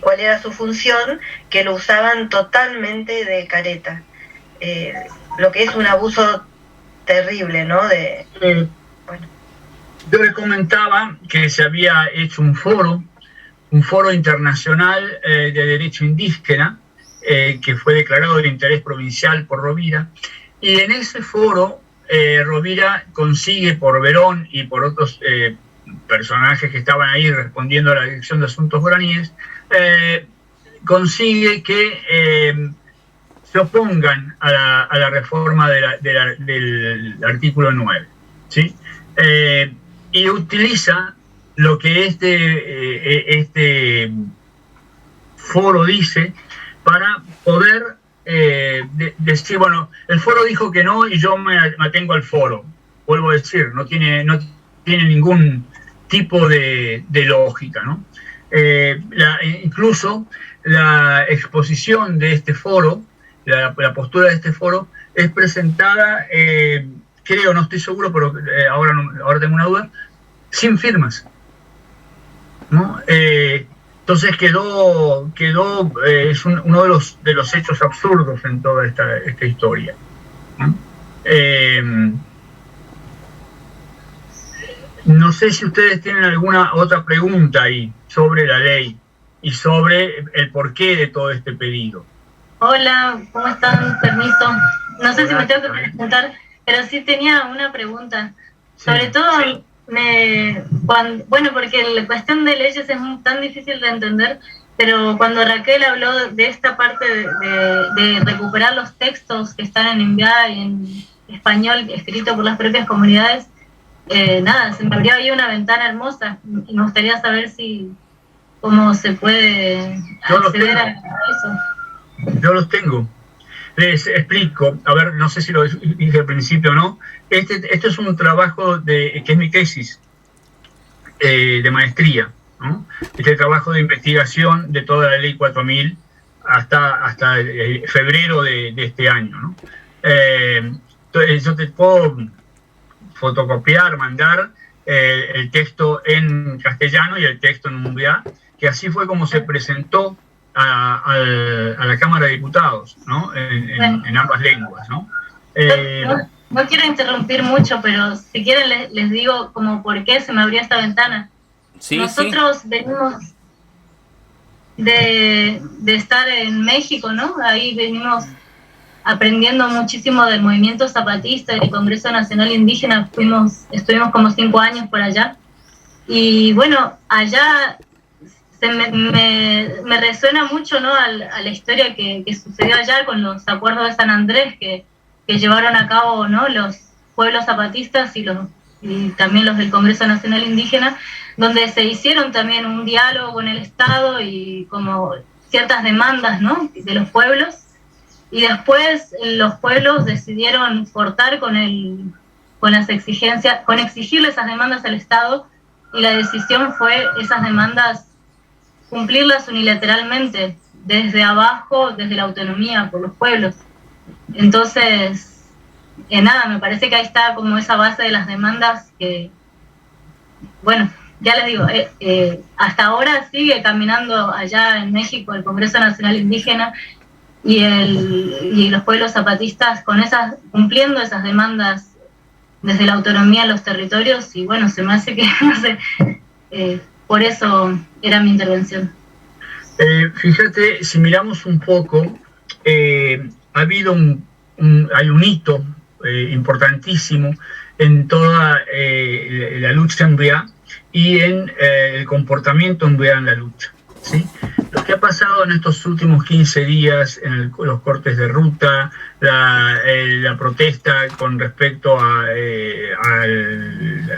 cuál era su función, que lo usaban totalmente de careta. Lo que es un abuso terrible, ¿no? Bueno. Yo le comentaba que se había hecho un foro internacional de derecho indígena, que fue declarado de interés provincial por Rovira, y en ese foro Rovira consigue por Verón y por otros personajes que estaban ahí respondiendo a la Dirección de Asuntos Guaraníes, consigue que se opongan a la reforma del artículo 9, ¿sí? Y utiliza lo que este foro dice para poder decir, bueno, el foro dijo que no y yo me atengo al foro. Vuelvo a decir, no tiene ningún tipo de lógica, ¿no? Incluso la exposición de este foro, la postura de este foro, es presentada, creo, no estoy seguro, pero ahora tengo una duda, sin firmas, ¿no? Entonces es uno de los hechos absurdos en toda esta historia, ¿no? No sé si ustedes tienen alguna otra pregunta ahí sobre la ley y sobre el porqué de todo este pedido. Hola, ¿cómo están? Permiso. No sé si me tengo que presentar, pero sí tenía una pregunta. Sobre todo, porque la cuestión de leyes es tan difícil de entender, pero cuando Raquel habló de esta parte de recuperar los textos que están en Imbia y en español escrito por las propias comunidades, se me abrió ahí una ventana hermosa y me gustaría saber cómo se puede acceder a eso. Yo los tengo. Les explico. A ver, no sé si lo dije al principio o no. Este es un trabajo que es mi tesis. de maestría, ¿no? Este trabajo de investigación de toda la ley 4000 hasta febrero de este año, ¿no? Entonces yo te puedo fotocopiar, mandar el texto en castellano y el texto en Mumbiá, que así fue como se presentó a la Cámara de Diputados, ¿no? En ambas lenguas, ¿no? No quiero interrumpir mucho, pero si quieren les digo como por qué se me abrió esta ventana. Sí, Nosotros venimos de estar en México, ¿no? Ahí venimos aprendiendo muchísimo del movimiento zapatista, del Congreso Nacional Indígena. Estuvimos como 5 años por allá. Y bueno, allá me resuena mucho, ¿no? a la historia que sucedió allá con los acuerdos de San Andrés que llevaron a cabo, ¿no? Los pueblos zapatistas y también los del Congreso Nacional Indígena, donde se hicieron también un diálogo con el Estado y como ciertas demandas, ¿no? De los pueblos, y después los pueblos decidieron cortar con las exigencias, con exigirle esas demandas al Estado, y la decisión fue esas demandas cumplirlas unilateralmente, desde abajo, desde la autonomía, por los pueblos. Entonces, nada, me parece que ahí está como esa base de las demandas que, bueno, ya les digo, hasta ahora sigue caminando allá en México el Congreso Nacional Indígena y los pueblos zapatistas cumpliendo esas demandas desde la autonomía de los territorios, y bueno, se me hace que, no sé, por eso era mi intervención. Fíjate, si miramos un poco, ha habido hay un hito importantísimo en toda la lucha en Mbuya y en el comportamiento en Mbuya en la lucha, ¿sí? Lo que ha pasado en estos últimos 15 días, en los cortes de ruta, la protesta con respecto al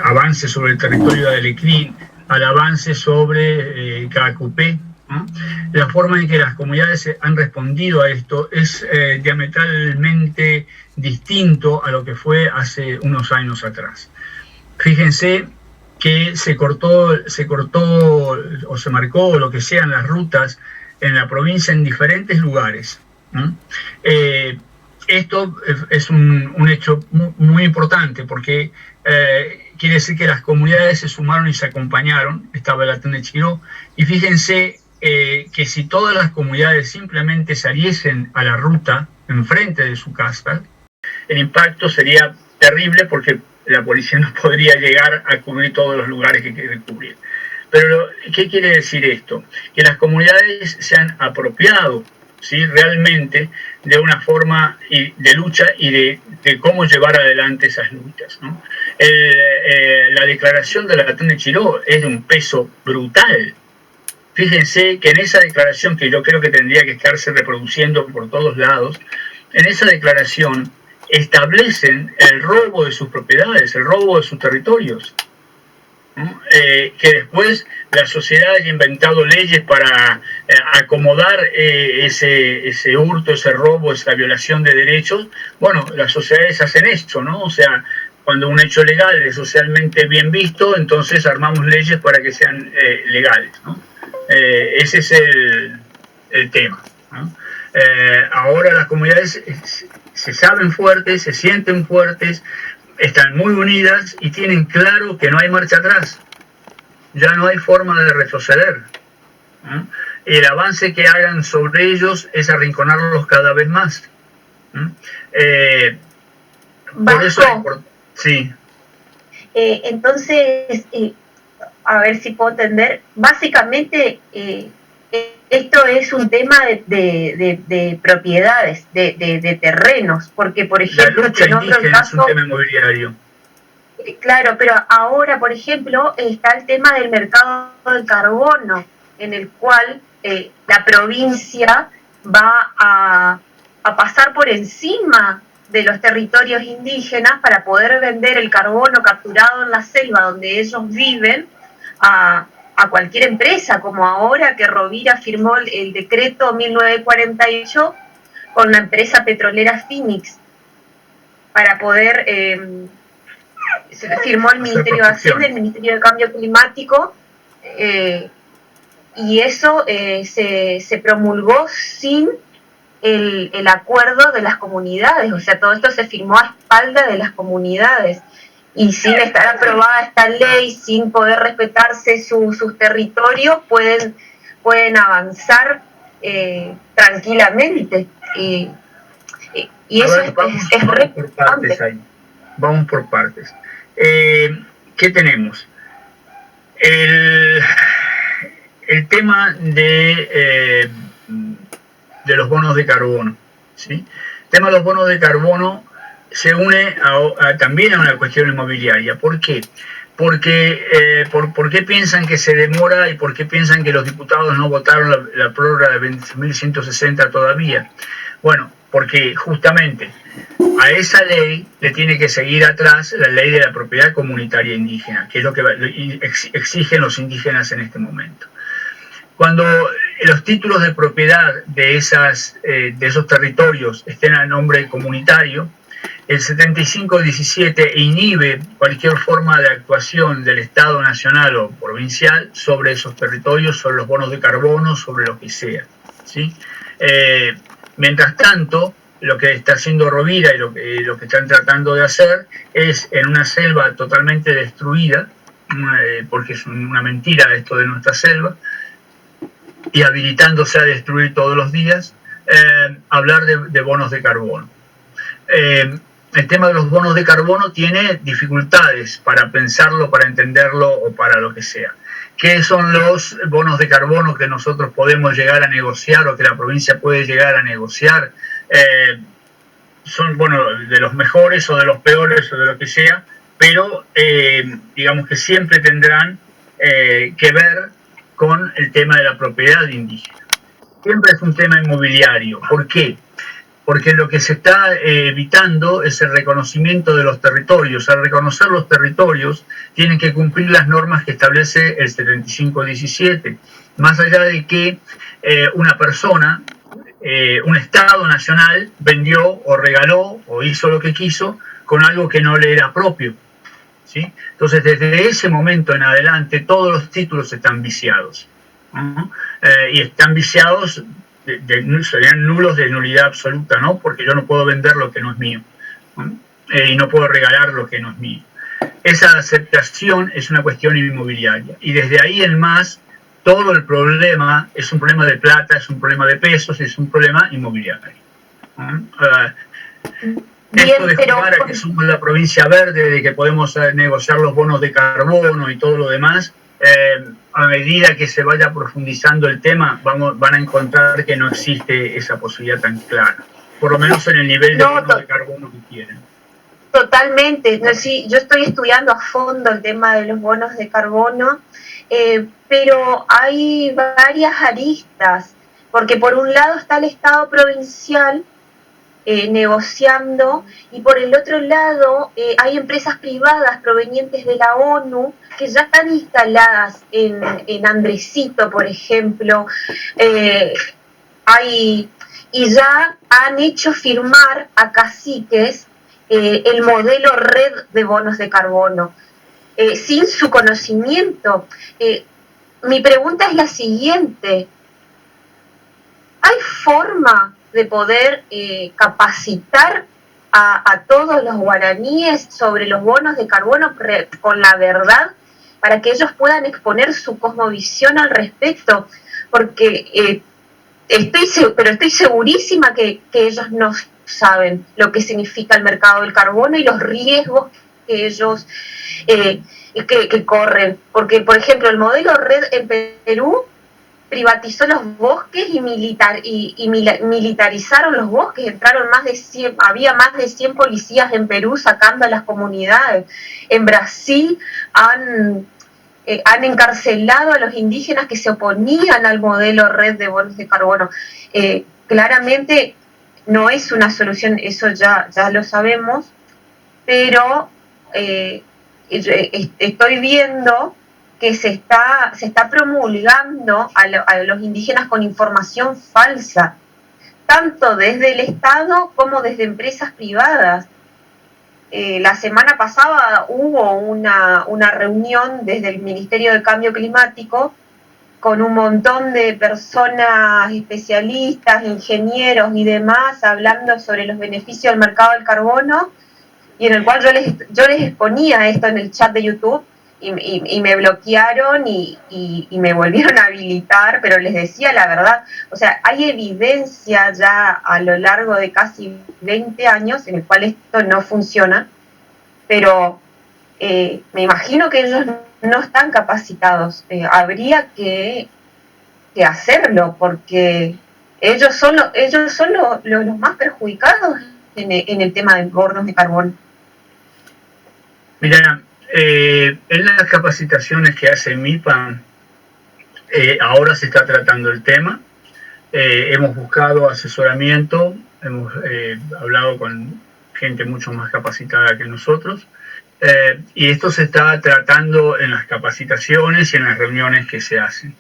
avance sobre el territorio de Alecrín, al avance sobre Caacupé, ¿no? La forma en que las comunidades han respondido a esto es diametralmente distinto a lo que fue hace unos años atrás. Fíjense que se cortó o se marcó lo que sean las rutas en la provincia en diferentes lugares, ¿no? Esto es un hecho muy importante porque quiere decir que las comunidades se sumaron y se acompañaron. Estaba el Atún Chiró, y fíjense que si todas las comunidades simplemente saliesen a la ruta enfrente de su casa, el impacto sería terrible porque la policía no podría llegar a cubrir todos los lugares que quiere cubrir. Pero, ¿qué quiere decir esto? Que las comunidades se han apropiado, ¿sí?, realmente de una forma de lucha y de cómo llevar adelante esas luchas, ¿no? La declaración de la Atún Chiró es de un peso brutal. Fíjense que en esa declaración, que yo creo que tendría que estarse reproduciendo por todos lados, en esa declaración establecen el robo de sus propiedades, el robo de sus territorios, ¿no? Que después la sociedad haya inventado leyes para acomodar ese hurto, ese robo, esa violación de derechos. Bueno, las sociedades hacen esto, ¿no? O sea, cuando un hecho legal es socialmente bien visto, entonces armamos leyes para que sean legales, ¿no? Ese es el tema, ¿no? Ahora las comunidades se saben fuertes, se sienten fuertes, están muy unidas y tienen claro que no hay marcha atrás, ya no hay forma de retroceder, ¿no? El avance que hagan sobre ellos es arrinconarlos cada vez más, ¿no? Por eso es importante. Sí. Entonces, a ver si puedo entender, básicamente esto es un tema de propiedades, de terrenos, porque por ejemplo, la lucha indígena es un tema inmobiliario. Claro, pero ahora, por ejemplo, está el tema del mercado del carbono, en el cual la provincia va a pasar por encima de los territorios indígenas para poder vender el carbono capturado en la selva donde ellos viven a cualquier empresa, como ahora que Rovira firmó el decreto 1948 con la empresa petrolera Phoenix para poder se firmó el Ministerio de Hacienda, el Ministerio de Cambio Climático, y eso se promulgó sin el acuerdo de las comunidades, o sea, todo esto se firmó a espalda de las comunidades, y sin estar aprobada esta ley, sin poder respetarse sus territorios, pueden avanzar tranquilamente. Y eso vamos es por partes ahí. Vamos por partes. ¿Qué tenemos? El tema de los bonos de carbono, ¿sí? El tema de los bonos de carbono se une también a una cuestión inmobiliaria. ¿Por qué? Porque, ¿por qué piensan que se demora y por qué piensan que los diputados no votaron la prórroga de 20.160 todavía? Bueno, porque justamente a esa ley le tiene que seguir atrás la ley de la propiedad comunitaria indígena, que es lo que exigen los indígenas en este momento. Cuando los títulos de propiedad de esos territorios estén a nombre comunitario, el 7517 inhibe cualquier forma de actuación del Estado nacional o provincial sobre esos territorios, sobre los bonos de carbono, sobre lo que sea, ¿sí? Mientras tanto, lo que está haciendo Rovira y lo que están tratando de hacer es, en una selva totalmente destruida, porque es una mentira esto de nuestra selva, y habilitándose a destruir todos los días, hablar de bonos de carbono. El tema de los bonos de carbono tiene dificultades para pensarlo, para entenderlo o para lo que sea. ¿Qué son los bonos de carbono que nosotros podemos llegar a negociar o que la provincia puede llegar a negociar? Son, bueno, de los mejores o de los peores o de lo que sea, pero digamos que siempre tendrán que ver con el tema de la propiedad indígena. Siempre es un tema inmobiliario. ¿Por qué? Porque lo que se está evitando es el reconocimiento de los territorios. Al reconocer los territorios, tienen que cumplir las normas que establece el 7517. Más allá de que una persona, un Estado nacional, vendió o regaló o hizo lo que quiso con algo que no le era propio, ¿sí? Entonces, desde ese momento en adelante, todos los títulos están viciados, ¿no? Y están viciados, serían nulos de nulidad absoluta, ¿no? Porque yo no puedo vender lo que no es mío, ¿no? Y no puedo regalar lo que no es mío. Esa aceptación es una cuestión inmobiliaria. Y desde ahí en más, todo el problema es un problema de plata, es un problema de pesos, es un problema inmobiliario. Esto de jugar a que somos la provincia verde, de que podemos negociar los bonos de carbono y todo lo demás, a medida que se vaya profundizando el tema, van a encontrar que no existe esa posibilidad tan clara, por lo menos en el nivel de bonos de carbono que quieren. Totalmente, no, sí, yo estoy estudiando a fondo el tema de los bonos de carbono, pero hay varias aristas, porque por un lado está el Estado provincial negociando, y por el otro lado hay empresas privadas provenientes de la ONU que ya están instaladas en Andresito, por ejemplo, y ya han hecho firmar a caciques el modelo red de bonos de carbono, sin su conocimiento. Mi pregunta es la siguiente: ¿hay forma de poder capacitar a todos los guaraníes sobre los bonos de carbono con la verdad, para que ellos puedan exponer su cosmovisión al respecto? Porque estoy segurísima que ellos no saben lo que significa el mercado del carbono y los riesgos que ellos que corren. Porque, por ejemplo, el modelo red en Perú privatizó los bosques y militarizaron los bosques. Entraron había más de 100 policías en Perú sacando a las comunidades. En Brasil han encarcelado a los indígenas que se oponían al modelo red de bonos de carbono. Claramente no es una solución, eso ya lo sabemos, pero estoy viendo que se está promulgando a los indígenas con información falsa, tanto desde el Estado como desde empresas privadas. la semana pasada hubo una reunión desde el Ministerio de Cambio Climático con un montón de personas especialistas, ingenieros y demás, hablando sobre los beneficios del mercado del carbono, y en el cual yo les exponía esto en el chat de YouTube, y me bloquearon y me volvieron a habilitar, pero les decía la verdad. O sea, hay evidencia ya a lo largo de casi 20 años en el cual esto no funciona, pero me imagino que ellos no están capacitados. Habría que hacerlo, porque ellos son los más perjudicados en el tema de hornos de carbón. Mira, en las capacitaciones que hace MIPA, ahora se está tratando el tema. Hemos buscado asesoramiento, hemos hablado con gente mucho más capacitada que nosotros, y esto se está tratando en las capacitaciones y en las reuniones que se hacen.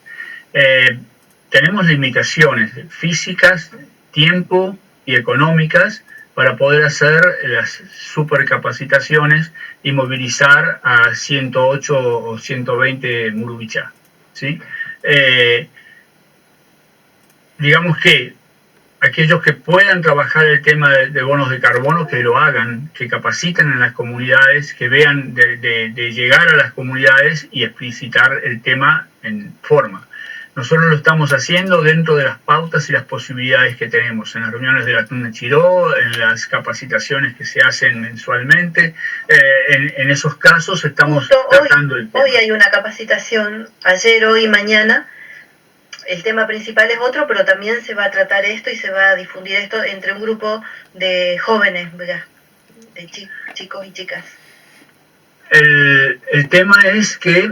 Tenemos limitaciones físicas, tiempo y económicas para poder hacer las supercapacitaciones y movilizar a 108 o 120 Murubichá, ¿sí? Digamos que aquellos que puedan trabajar el tema de bonos de carbono, que lo hagan, que capaciten en las comunidades, que vean de llegar a las comunidades y explicitar el tema en forma. Nosotros lo estamos haciendo dentro de las pautas y las posibilidades que tenemos en las reuniones de la Tuna Chiró, en las capacitaciones que se hacen mensualmente. En esos casos estamos tratando el tema. Hoy hay una capacitación, ayer, hoy, mañana. El tema principal es otro, pero también se va a tratar esto y se va a difundir esto entre un grupo de jóvenes, ¿verdad? De chicos y chicas. El tema es que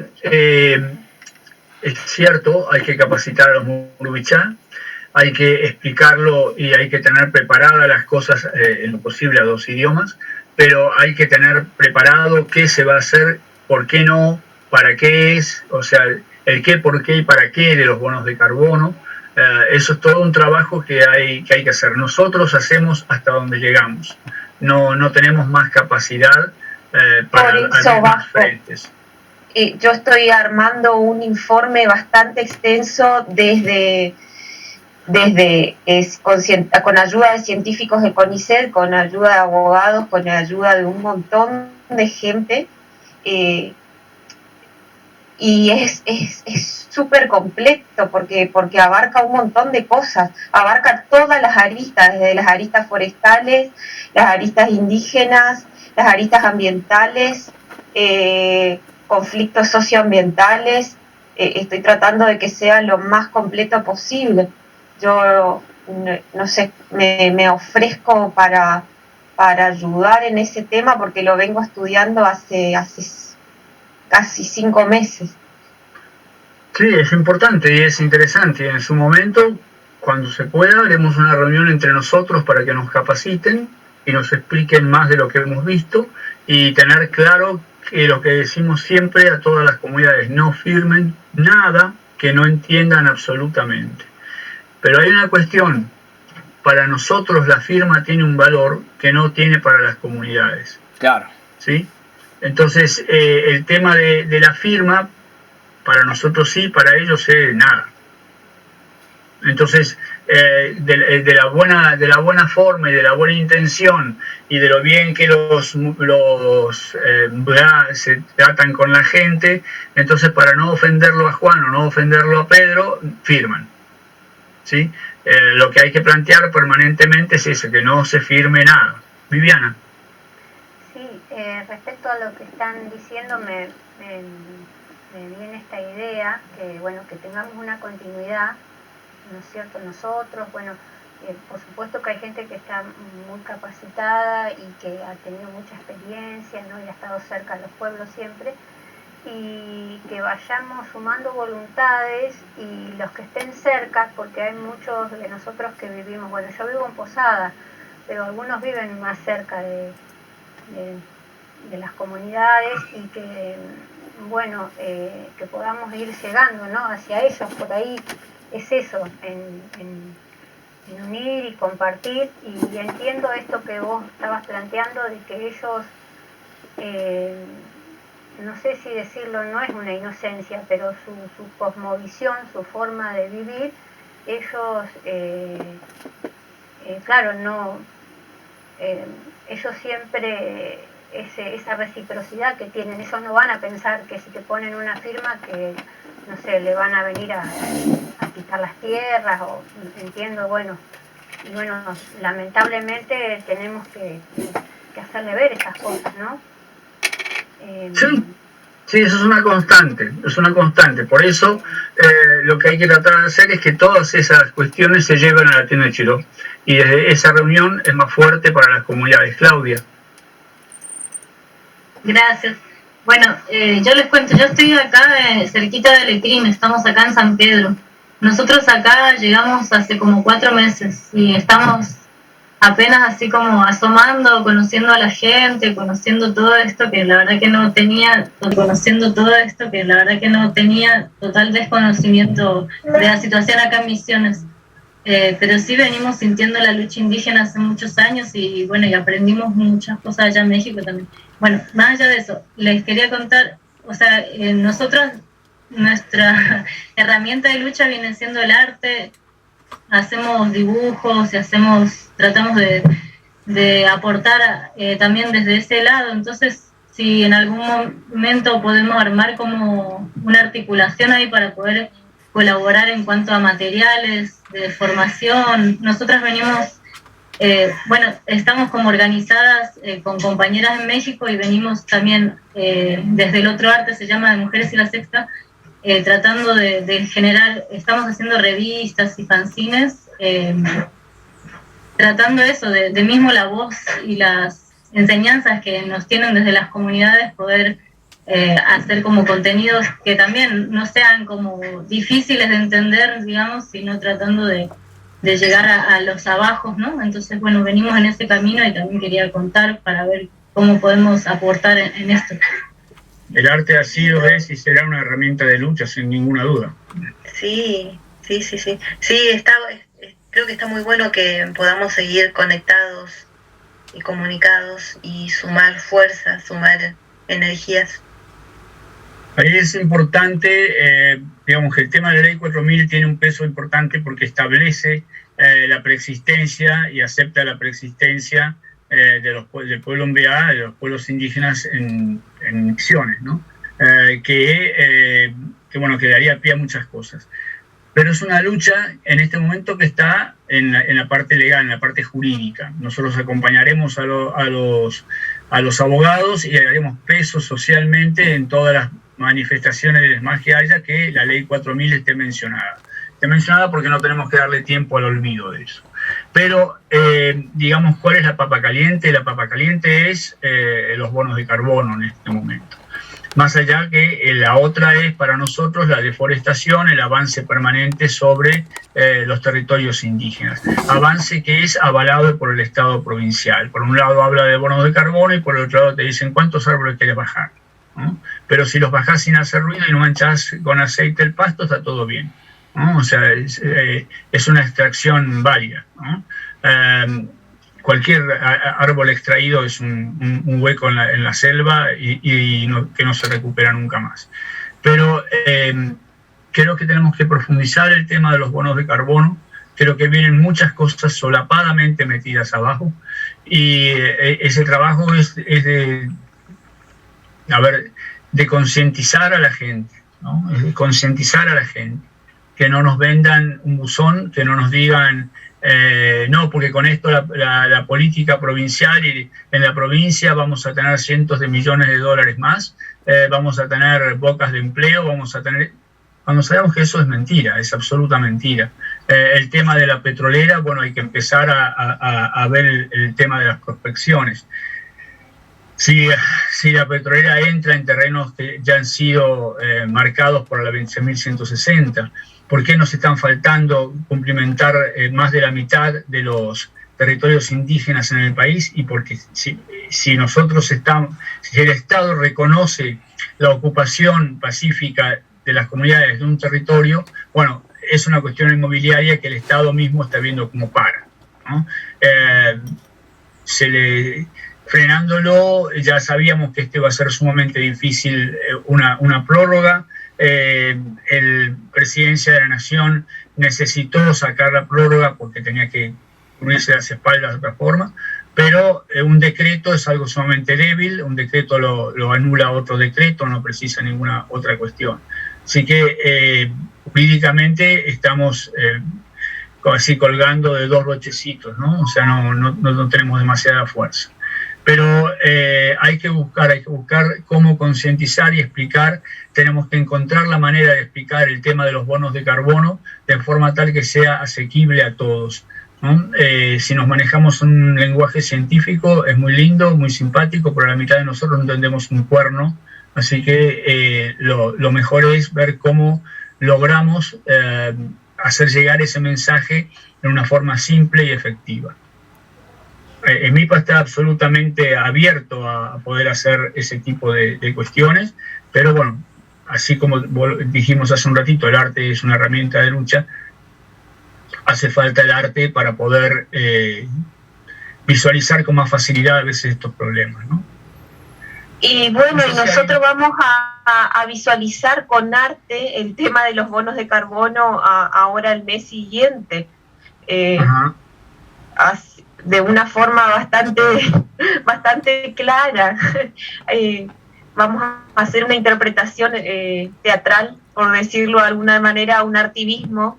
es cierto, hay que capacitar a los Murubichá, hay que explicarlo y hay que tener preparadas las cosas en lo posible a 2 idiomas, pero hay que tener preparado qué se va a hacer, por qué no, para qué es, o sea, el qué, por qué y para qué de los bonos de carbono. Eso es todo un trabajo que hay que hacer. Nosotros hacemos hasta donde llegamos. No tenemos más capacidad para algunos frentes. Yo estoy armando un informe bastante extenso con ayuda de científicos de CONICET, con ayuda de abogados, con ayuda de un montón de gente, y es súper completo porque abarca un montón de cosas, abarca todas las aristas, desde las aristas forestales, las aristas indígenas, las aristas ambientales, conflictos socioambientales. Estoy tratando de que sea lo más completo posible. Yo, no sé, me ofrezco para ayudar en ese tema porque lo vengo estudiando hace casi 5 meses. Sí, es importante y es interesante. En su momento, cuando se pueda, haremos una reunión entre nosotros para que nos capaciten y nos expliquen más de lo que hemos visto y tener claro que lo que decimos siempre a todas las comunidades: no firmen nada que no entiendan absolutamente. Pero hay una cuestión: para nosotros la firma tiene un valor que no tiene para las comunidades. Claro. ¿Sí? Entonces, el tema de la firma, para nosotros sí, para ellos nada. Entonces, de la buena forma y de la buena intención y de lo bien que se tratan con la gente, entonces para no ofenderlo a Juan o no ofenderlo a Pedro, firman. ¿Sí? Lo que hay que plantear permanentemente es eso, que no se firme nada. Viviana. Sí, respecto a lo que están diciendo, me viene esta idea que, bueno, que tengamos una continuidad, ¿no es cierto? Nosotros, bueno, por supuesto que hay gente que está muy capacitada y que ha tenido mucha experiencia, ¿no? Y ha estado cerca de los pueblos siempre, y que vayamos sumando voluntades, y los que estén cerca, porque hay muchos de nosotros que vivimos, bueno, yo vivo en Posada, pero algunos viven más cerca de las comunidades, y que, bueno, que podamos ir llegando, ¿no? Hacia ellos. Por ahí es eso, en unir y compartir. Y entiendo esto que vos estabas planteando, de que ellos no sé si decirlo, no es una inocencia, pero su cosmovisión, su forma de vivir, ellos, claro, no, ellos siempre, esa reciprocidad que tienen, ellos no van a pensar que si te ponen una firma que, no sé, le van a venir a quitar las tierras, o entiendo, bueno, y bueno, lamentablemente tenemos que hacerle ver esas cosas, ¿no? Sí, eso es una constante. Por eso lo que hay que tratar de hacer es que todas esas cuestiones se lleven a la tienda de Chiró. Y desde esa reunión es más fuerte para las comunidades. Claudia. Gracias. Bueno, yo les cuento, yo estoy acá cerquita de Letrín, estamos acá en San Pedro. Nosotros acá llegamos hace como 4 meses y estamos apenas así como asomando, conociendo a la gente, conociendo todo esto que la verdad que no tenía, total desconocimiento de la situación acá en Misiones. Pero sí venimos sintiendo la lucha indígena hace muchos años y bueno, y aprendimos muchas cosas allá en México también. Bueno, más allá de eso, les quería contar, o sea, nosotros, nuestra herramienta de lucha viene siendo el arte. Hacemos dibujos y tratamos de aportar también desde ese lado. Entonces, si en algún momento podemos armar como una articulación ahí para poder colaborar en cuanto a materiales de formación. Nosotras venimos, bueno, estamos como organizadas con compañeras en México y venimos también desde el otro arte, se llama de Mujeres y la Sexta, tratando de generar, estamos haciendo revistas y fanzines, tratando eso, de mismo la voz y las enseñanzas que nos tienen desde las comunidades, poder hacer como contenidos que también no sean como difíciles de entender, digamos, sino tratando de llegar a los abajos, ¿no? Entonces, bueno, venimos en ese camino y también quería contar para ver cómo podemos aportar en esto. El arte ha sido, es y será una herramienta de lucha, sin ninguna duda. Sí. Sí, creo que está muy bueno que podamos seguir conectados y comunicados y sumar fuerzas, sumar energías. Ahí es importante, digamos que el tema de la Ley 4000 tiene un peso importante porque establece la preexistencia y acepta la preexistencia del pueblo MBA, de los pueblos indígenas en Misiones, ¿no? Que daría pie a muchas cosas. Pero es una lucha en este momento que está en la parte legal, en la parte jurídica. Nosotros acompañaremos a los abogados y haremos peso socialmente en todas las manifestaciones más que haya que la Ley 4000 esté mencionada. Esté mencionada porque no tenemos que darle tiempo al olvido de eso. Pero, digamos, ¿cuál es la papa caliente? La papa caliente es los bonos de carbono en este momento. Más allá que la otra es para nosotros la deforestación, el avance permanente sobre los territorios indígenas. Avance que es avalado por el Estado provincial. Por un lado habla de bonos de carbono y por el otro lado te dicen cuántos árboles quieres bajar, ¿no? Pero si los bajás sin hacer ruido y no manchás con aceite el pasto, está todo bien, ¿no? O sea, es una extracción válida, ¿no? Cualquier árbol extraído es un hueco en la selva y que no se recupera nunca más. Pero creo que tenemos que profundizar el tema de los bonos de carbono. Creo que vienen muchas cosas solapadamente metidas abajo y ese trabajo es de concientizar a la gente, ¿no? Es de concientizar a la gente, que no nos vendan un buzón, que no nos digan no, porque con esto la política provincial y en la provincia vamos a tener cientos de millones de dólares más, vamos a tener bocas de empleo, cuando sabemos que eso es mentira, es absoluta mentira. El tema de la petrolera, bueno, hay que empezar a ver el tema de las prospecciones. Si la petrolera entra en terrenos que ya han sido marcados por la 26.160, ¿por qué nos están faltando cumplimentar más de la mitad de los territorios indígenas en el país? Y porque si el Estado reconoce la ocupación pacífica de las comunidades de un territorio, bueno, es una cuestión inmobiliaria que el Estado mismo está viendo como para, ¿no? frenándolo, ya sabíamos que este iba a ser sumamente difícil, una prórroga. El Presidencia de la Nación necesitó sacar la prórroga porque tenía que cubrirse las espaldas de otra forma, pero un decreto es algo sumamente débil, un decreto lo anula otro decreto, no precisa ninguna otra cuestión. Así que jurídicamente estamos así colgando de dos brochecitos, ¿no? O sea, no tenemos demasiada fuerza. Pero hay que buscar cómo concientizar y explicar. Tenemos que encontrar la manera de explicar el tema de los bonos de carbono de forma tal que sea asequible a todos, ¿no? Si nos manejamos un lenguaje científico es muy lindo, muy simpático, pero la mitad de nosotros no entendemos un cuerno. Así que lo mejor es ver cómo logramos hacer llegar ese mensaje de una forma simple y efectiva. EMIPA está absolutamente abierto a poder hacer ese tipo de cuestiones, pero bueno, así como dijimos hace un ratito, el arte es una herramienta de lucha, hace falta el arte para poder visualizar con más facilidad a veces estos problemas, ¿no? Y bueno, y nosotros vamos a visualizar con arte el tema de los bonos de carbono ahora el mes siguiente. De una forma bastante clara. Vamos a hacer una interpretación teatral, por decirlo de alguna manera, un artivismo,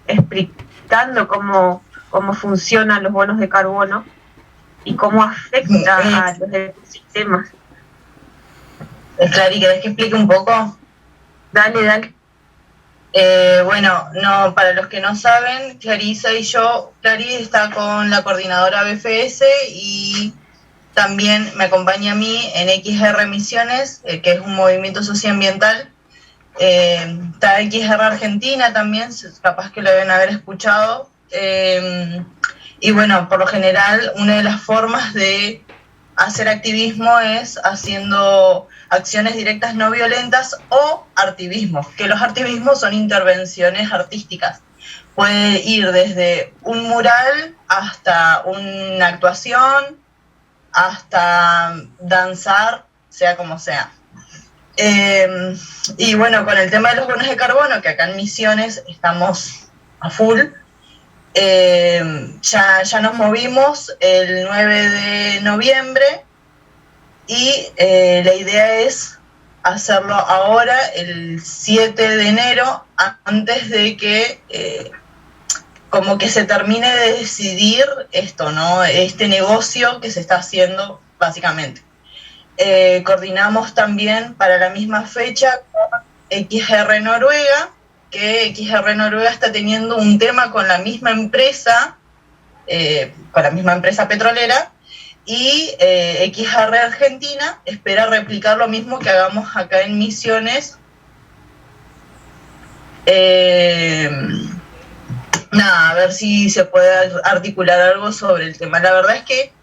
explicando cómo funcionan los bonos de carbono y cómo afecta a los ecosistemas. Clary, ¿querés que explique un poco? Dale. Bueno, no, para los que no saben, Clarisa y yo, Clary está con la coordinadora BFS y también me acompaña a mí en XR Misiones, que es un movimiento socioambiental. Está XR Argentina también, capaz que lo deben haber escuchado. Y bueno, por lo general, una de las formas de hacer activismo es haciendo acciones directas no violentas o artivismo, que los artivismos son intervenciones artísticas. Puede ir desde un mural hasta una actuación, hasta danzar, sea como sea. Y bueno, con el tema de los bonos de carbono, que acá en Misiones estamos a full, ya nos movimos el 9 de noviembre y la idea es hacerlo ahora, el 7 de enero, antes de que como que se termine de decidir esto, ¿no? Este negocio que se está haciendo básicamente. Coordinamos también para la misma fecha con XR Noruega, que XR Noruega está teniendo un tema con la misma empresa petrolera, y XR Argentina espera replicar lo mismo que hagamos acá en Misiones. A ver si se puede articular algo sobre el tema. La verdad es que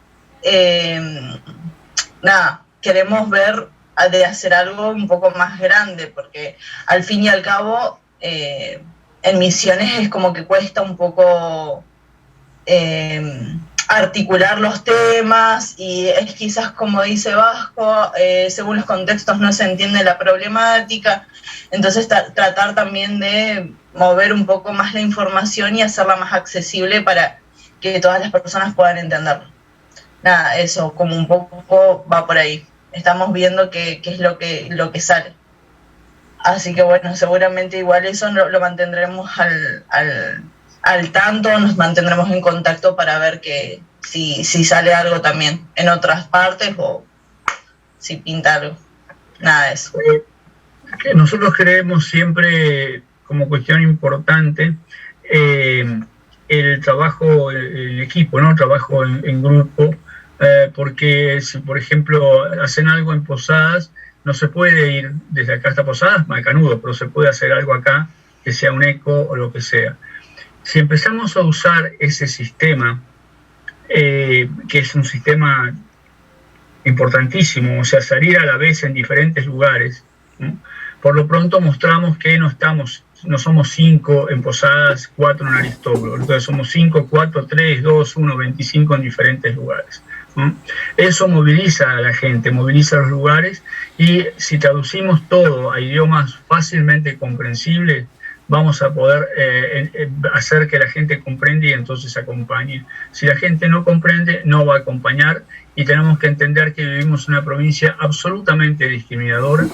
queremos ver de hacer algo un poco más grande, porque al fin y al cabo en Misiones es como que cuesta un poco articular los temas, y es quizás, como dice Vasco, según los contextos no se entiende la problemática. Entonces tratar también de mover un poco más la información y hacerla más accesible para que todas las personas puedan entenderlo. Eso como un poco va por ahí. Estamos viendo qué es lo que sale. Así que bueno, seguramente igual eso lo mantendremos al tanto, nos mantendremos en contacto para ver que si sale algo también en otras partes o si pinta algo. De eso. Nosotros creemos siempre como cuestión importante el trabajo, el equipo, ¿no? El trabajo en grupo, porque si por ejemplo hacen algo en Posadas, no se puede ir desde acá hasta Posadas, macanudo, pero se puede hacer algo acá que sea un eco o lo que sea. Si empezamos a usar ese sistema, que es un sistema importantísimo, o sea, salir a la vez en diferentes lugares, ¿no? Por lo pronto mostramos que no somos 5 en Posadas, 4 en Aristóbulo, entonces somos 5, 4, 3, 2, 1, 25 en diferentes lugares. ¿no? Eso moviliza a la gente, moviliza a los lugares, y si traducimos todo a idiomas fácilmente comprensibles, vamos a poder hacer que la gente comprenda y entonces acompañe. Si la gente no comprende, no va a acompañar, y tenemos que entender que vivimos en una provincia absolutamente discriminadora,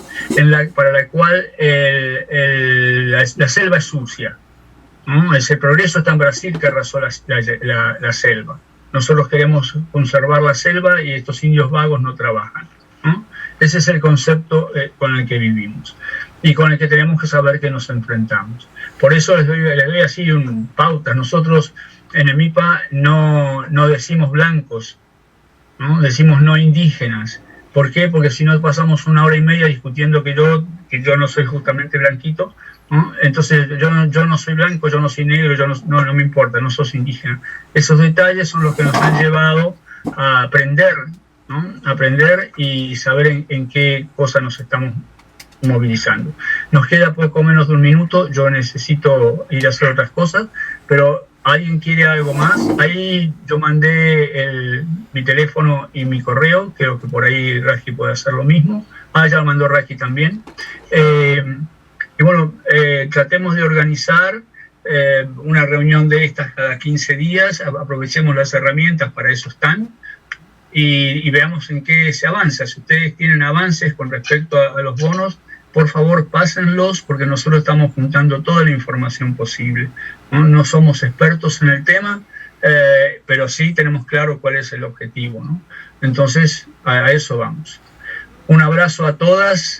para la cual la selva es sucia. Ese progreso está en Brasil, que arrasó la selva. Nosotros queremos conservar la selva y estos indios vagos no trabajan. Ese es el concepto con el que vivimos y con el que tenemos que saber que nos enfrentamos. Por eso les doy así pautas. Nosotros en el MIPA no decimos blancos, ¿no? Decimos no indígenas. ¿Por qué? Porque si no pasamos 1 hora y media discutiendo que yo no soy justamente blanquito, ¿no? Entonces yo no soy blanco, yo no soy negro, no me importa, no sos indígena. Esos detalles son los que nos han llevado a aprender, ¿no? Aprender y saber en qué cosa nos estamos movilizando. Nos queda poco menos de 1 minuto, yo necesito ir a hacer otras cosas, pero ¿alguien quiere algo más? Ahí yo mandé mi teléfono y mi correo, creo que por ahí Raji puede hacer lo mismo. Ya lo mandó Raji también. Y bueno, tratemos de organizar una reunión de estas cada 15 días, aprovechemos las herramientas, para eso están, y veamos en qué se avanza. Si ustedes tienen avances con respecto a los bonos, por favor pásenlos, porque nosotros estamos juntando toda la información posible. No somos expertos en el tema, pero sí tenemos claro cuál es el objetivo, ¿no? Entonces, a eso vamos. Un abrazo a todas.